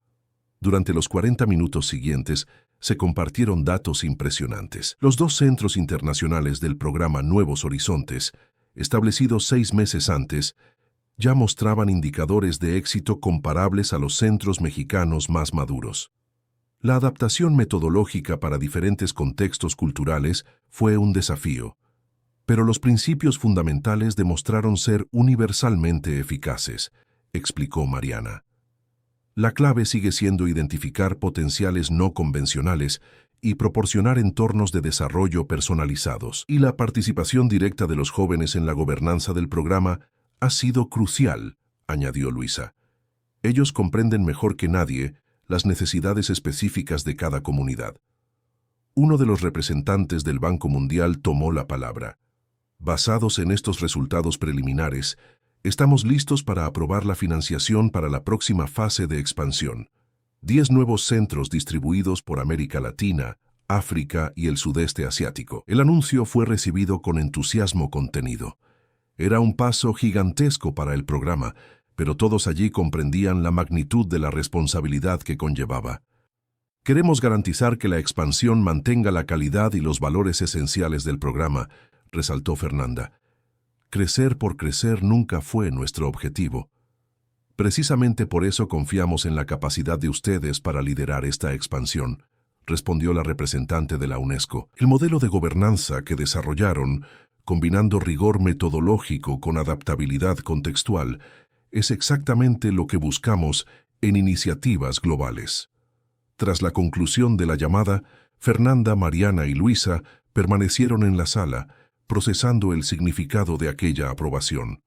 Durante los 40 minutos siguientes, se compartieron datos impresionantes. Los 2 centros internacionales del programa Nuevos Horizontes, establecidos 6 meses antes, ya mostraban indicadores de éxito comparables a los centros mexicanos más maduros. La adaptación metodológica para diferentes contextos culturales fue un desafío, pero los principios fundamentales demostraron ser universalmente eficaces, explicó Mariana. La clave sigue siendo identificar potenciales no convencionales y proporcionar entornos de desarrollo personalizados. Y la participación directa de los jóvenes en la gobernanza del programa ha sido crucial, añadió Luisa. Ellos comprenden mejor que nadie las necesidades específicas de cada comunidad. Uno de los representantes del Banco Mundial tomó la palabra. Basados en estos resultados preliminares, Estamos listos para aprobar la financiación para la próxima fase de expansión. 10 nuevos centros distribuidos por América Latina, África y el sudeste asiático. El anuncio fue recibido con entusiasmo contenido. Era un paso gigantesco para el programa, pero todos allí comprendían la magnitud de la responsabilidad que conllevaba. Queremos garantizar que la expansión mantenga la calidad y los valores esenciales del programa, resaltó Fernanda. Crecer por crecer nunca fue nuestro objetivo. Precisamente por eso confiamos en la capacidad de ustedes para liderar esta expansión, respondió la representante de la UNESCO. El modelo de gobernanza que desarrollaron, combinando rigor metodológico con adaptabilidad contextual, es exactamente lo que buscamos en iniciativas globales. Tras la conclusión de la llamada, Fernanda, Mariana y Luisa permanecieron en la sala, procesando el significado de aquella aprobación.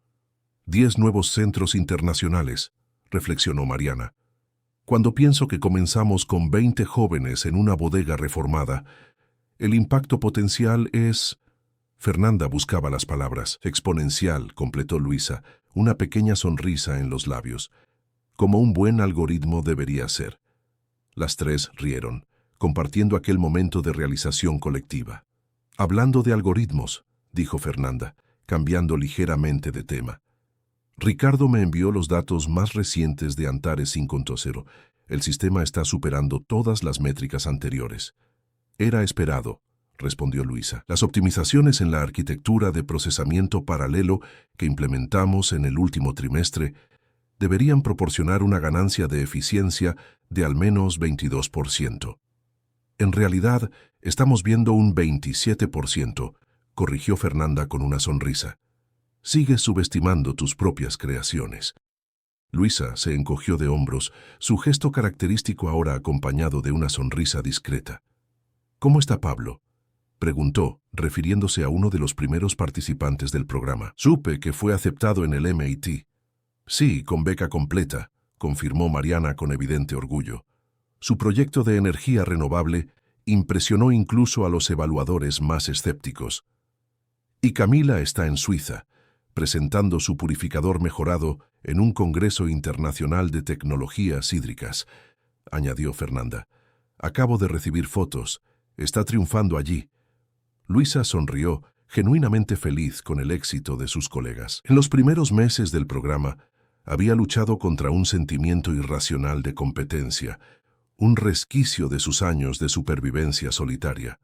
10 nuevos centros internacionales, reflexionó Mariana. Cuando pienso que comenzamos con 20 jóvenes en una bodega reformada, el impacto potencial es... Fernanda buscaba las palabras. Exponencial, completó Luisa, una pequeña sonrisa en los labios. Como un buen algoritmo debería ser. Las tres rieron, compartiendo aquel momento de realización colectiva. Hablando de algoritmos, dijo Fernanda, cambiando ligeramente de tema. Ricardo me envió los datos más recientes de Antares 5.0. El sistema está superando todas las métricas anteriores. Era esperado, respondió Luisa. Las optimizaciones en la arquitectura de procesamiento paralelo que implementamos en el último trimestre deberían proporcionar una ganancia de eficiencia de al menos 22%. En realidad, estamos viendo un 27%, corrigió Fernanda con una sonrisa. Sigues subestimando tus propias creaciones. Luisa se encogió de hombros, su gesto característico ahora acompañado de una sonrisa discreta. ¿Cómo está Pablo?, preguntó, refiriéndose a uno de los primeros participantes del programa. Supe que fue aceptado en el MIT. Sí, con beca completa, confirmó Mariana con evidente orgullo. Su proyecto de energía renovable impresionó incluso a los evaluadores más escépticos. Y Camila está en Suiza, presentando su purificador mejorado en un congreso internacional de tecnologías hídricas, añadió Fernanda. Acabo de recibir fotos. Está triunfando allí. Luisa sonrió, genuinamente feliz con el éxito de sus colegas. En los primeros meses del programa, había luchado contra un sentimiento irracional de competencia, un resquicio de sus años de supervivencia solitaria.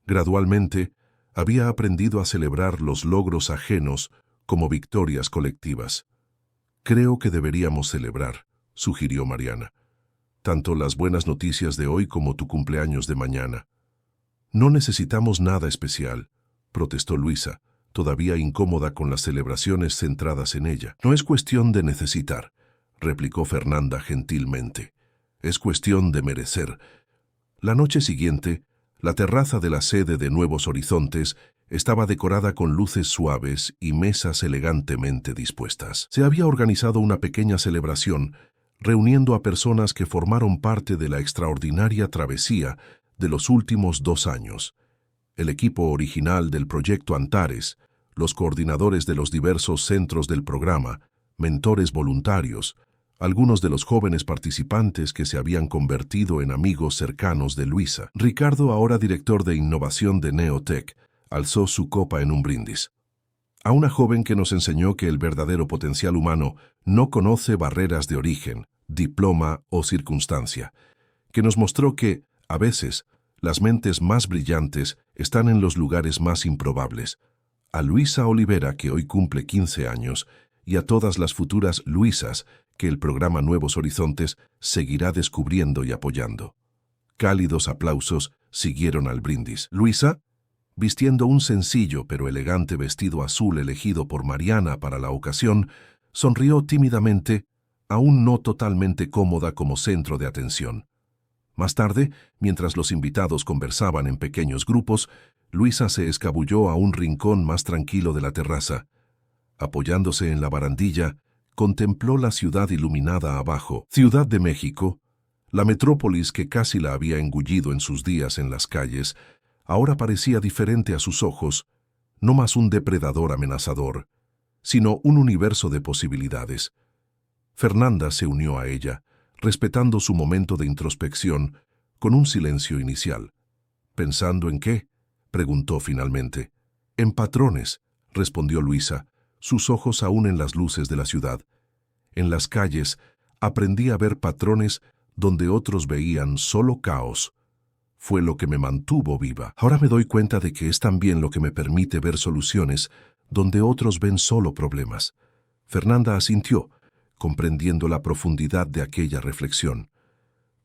Gradualmente, había aprendido a celebrar los logros ajenos como victorias colectivas. Creo que deberíamos celebrar, sugirió Mariana. Tanto las buenas noticias de hoy como tu cumpleaños de mañana. No necesitamos nada especial, protestó Luisa, todavía incómoda con las celebraciones centradas en ella. No es cuestión de necesitar, replicó Fernanda gentilmente. Es cuestión de merecer. La noche siguiente, la terraza de la sede de Nuevos Horizontes estaba decorada con luces suaves y mesas elegantemente dispuestas. Se había organizado una pequeña celebración, reuniendo a personas que formaron parte de la extraordinaria travesía de los últimos 2 años. El equipo original del proyecto Antares, los coordinadores de los diversos centros del programa, mentores voluntarios, algunos de los jóvenes participantes que se habían convertido en amigos cercanos de Luisa. Ricardo, ahora director de innovación de Neotech, alzó su copa en un brindis. A una joven que nos enseñó que el verdadero potencial humano no conoce barreras de origen, diploma o circunstancia, que nos mostró que, a veces, las mentes más brillantes están en los lugares más improbables. A Luisa Olivera, que hoy cumple 15 años, y a todas las futuras Luisas que el programa Nuevos Horizontes seguirá descubriendo y apoyando. Cálidos aplausos siguieron al brindis. Luisa, vistiendo un sencillo pero elegante vestido azul elegido por Mariana para la ocasión, sonrió tímidamente, aún no totalmente cómoda como centro de atención. Más tarde, mientras los invitados conversaban en pequeños grupos, Luisa se escabulló a un rincón más tranquilo de la terraza. Apoyándose en la barandilla, contempló la ciudad iluminada abajo. Ciudad de México, la metrópolis que casi la había engullido en sus días en las calles, ahora parecía diferente a sus ojos, no más un depredador amenazador, sino un universo de posibilidades. Fernanda se unió a ella, respetando su momento de introspección, con un silencio inicial. ¿Pensando en qué?, preguntó finalmente. En patrones, respondió Luisa, sus ojos aún en las luces de la ciudad. En las calles aprendí a ver patrones donde otros veían solo caos. Fue lo que me mantuvo viva. Ahora me doy cuenta de que es también lo que me permite ver soluciones donde otros ven solo problemas. Fernanda asintió, comprendiendo la profundidad de aquella reflexión.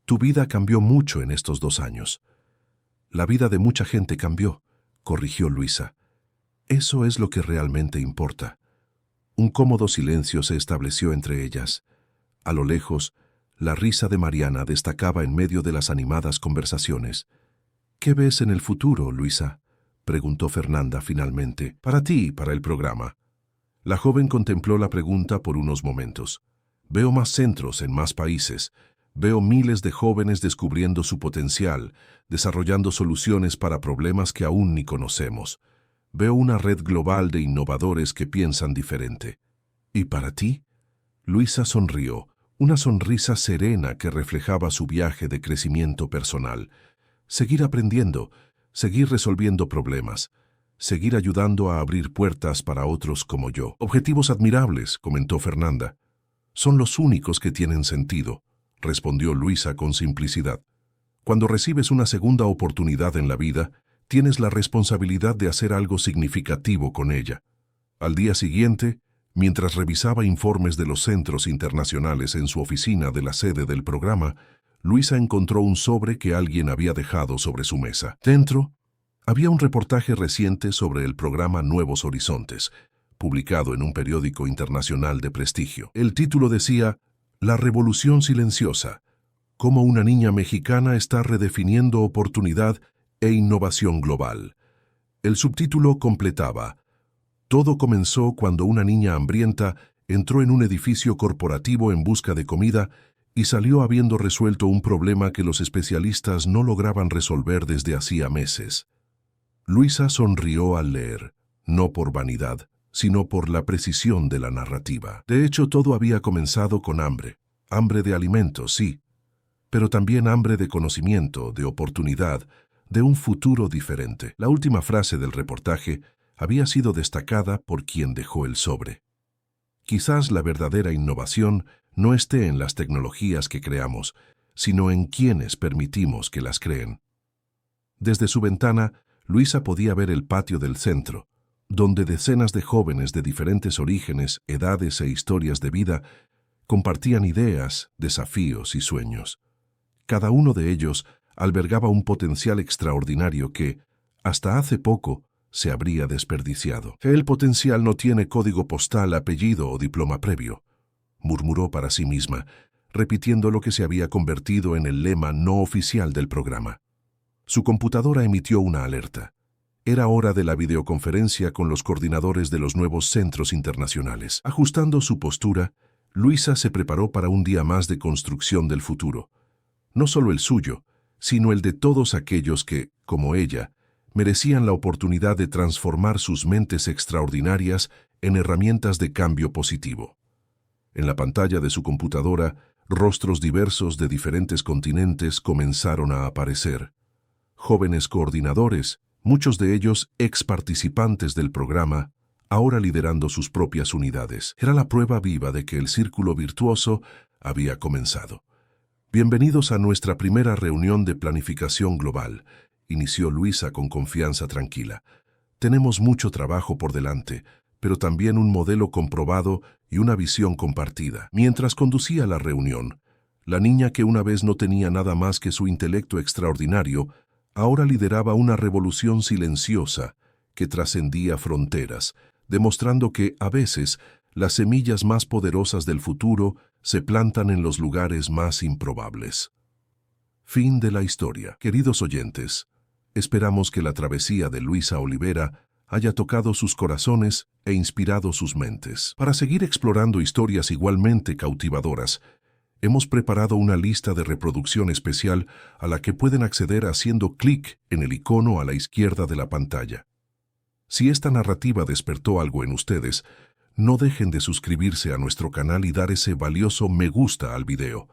Tu vida cambió mucho en estos 2 años. La vida de mucha gente cambió, corrigió Luisa. Eso es lo que realmente importa. Un cómodo silencio se estableció entre ellas. A lo lejos, la risa de Mariana destacaba en medio de las animadas conversaciones. ¿Qué ves en el futuro, Luisa?, preguntó Fernanda finalmente. Para ti y para el programa. La joven contempló la pregunta por unos momentos. Veo más centros en más países. Veo miles de jóvenes descubriendo su potencial, desarrollando soluciones para problemas que aún ni conocemos. Veo una red global de innovadores que piensan diferente. ¿Y para ti? Luisa sonrió, una sonrisa serena que reflejaba su viaje de crecimiento personal. Seguir aprendiendo, seguir resolviendo problemas, seguir ayudando a abrir puertas para otros como yo. Objetivos admirables, comentó Fernanda. Son los únicos que tienen sentido, respondió Luisa con simplicidad. Cuando recibes una segunda oportunidad en la vida, tienes la responsabilidad de hacer algo significativo con ella. Al día siguiente, mientras revisaba informes de los centros internacionales en su oficina de la sede del programa, Luisa encontró un sobre que alguien había dejado sobre su mesa. Dentro, había un reportaje reciente sobre el programa Nuevos Horizontes, publicado en un periódico internacional de prestigio. El título decía, La revolución silenciosa, cómo una niña mexicana está redefiniendo oportunidad e innovación global. El subtítulo completaba, Todo comenzó cuando una niña hambrienta entró en un edificio corporativo en busca de comida y salió habiendo resuelto un problema que los especialistas no lograban resolver desde hacía meses. Luisa sonrió al leer, no por vanidad, sino por la precisión de la narrativa. De hecho, todo había comenzado con hambre. Hambre de alimentos, sí, pero también hambre de conocimiento, de oportunidad, de un futuro diferente. La última frase del reportaje había sido destacada por quien dejó el sobre. Quizás la verdadera innovación no esté en las tecnologías que creamos, sino en quienes permitimos que las creen. Desde su ventana, Luisa podía ver el patio del centro, donde decenas de jóvenes de diferentes orígenes, edades e historias de vida compartían ideas, desafíos y sueños. Cada uno de ellos albergaba un potencial extraordinario que, hasta hace poco, se habría desperdiciado. El potencial no tiene código postal, apellido o diploma previo, murmuró para sí misma, repitiendo lo que se había convertido en el lema no oficial del programa. Su computadora emitió una alerta. Era hora de la videoconferencia con los coordinadores de los nuevos centros internacionales. Ajustando su postura, Luisa se preparó para un día más de construcción del futuro. No solo el suyo, sino el de todos aquellos que, como ella, merecían la oportunidad de transformar sus mentes extraordinarias en herramientas de cambio positivo. En la pantalla de su computadora, rostros diversos de diferentes continentes comenzaron a aparecer. Jóvenes coordinadores, muchos de ellos ex participantes del programa, ahora liderando sus propias unidades. Era la prueba viva de que el círculo virtuoso había comenzado. Bienvenidos a nuestra primera reunión de planificación global, inició Luisa con confianza tranquila. Tenemos mucho trabajo por delante, pero también un modelo comprobado y una visión compartida. Mientras conducía la reunión, la niña que una vez no tenía nada más que su intelecto extraordinario, ahora lideraba una revolución silenciosa que trascendía fronteras, demostrando que, a veces, las semillas más poderosas del futuro se plantan en los lugares más improbables. Fin de la historia. Queridos oyentes, esperamos que la travesía de Luisa Olivera haya tocado sus corazones e inspirado sus mentes. Para seguir explorando historias igualmente cautivadoras, hemos preparado una lista de reproducción especial a la que pueden acceder haciendo clic en el icono a la izquierda de la pantalla. Si esta narrativa despertó algo en ustedes, no dejen de suscribirse a nuestro canal y dar ese valioso me gusta al video.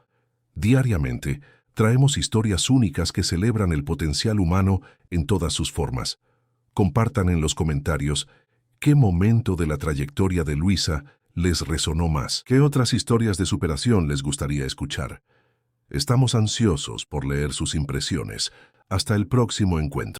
Diariamente, traemos historias únicas que celebran el potencial humano en todas sus formas. Compartan en los comentarios qué momento de la trayectoria de Luisa les resonó más. ¿Qué otras historias de superación les gustaría escuchar? Estamos ansiosos por leer sus impresiones. Hasta el próximo encuentro.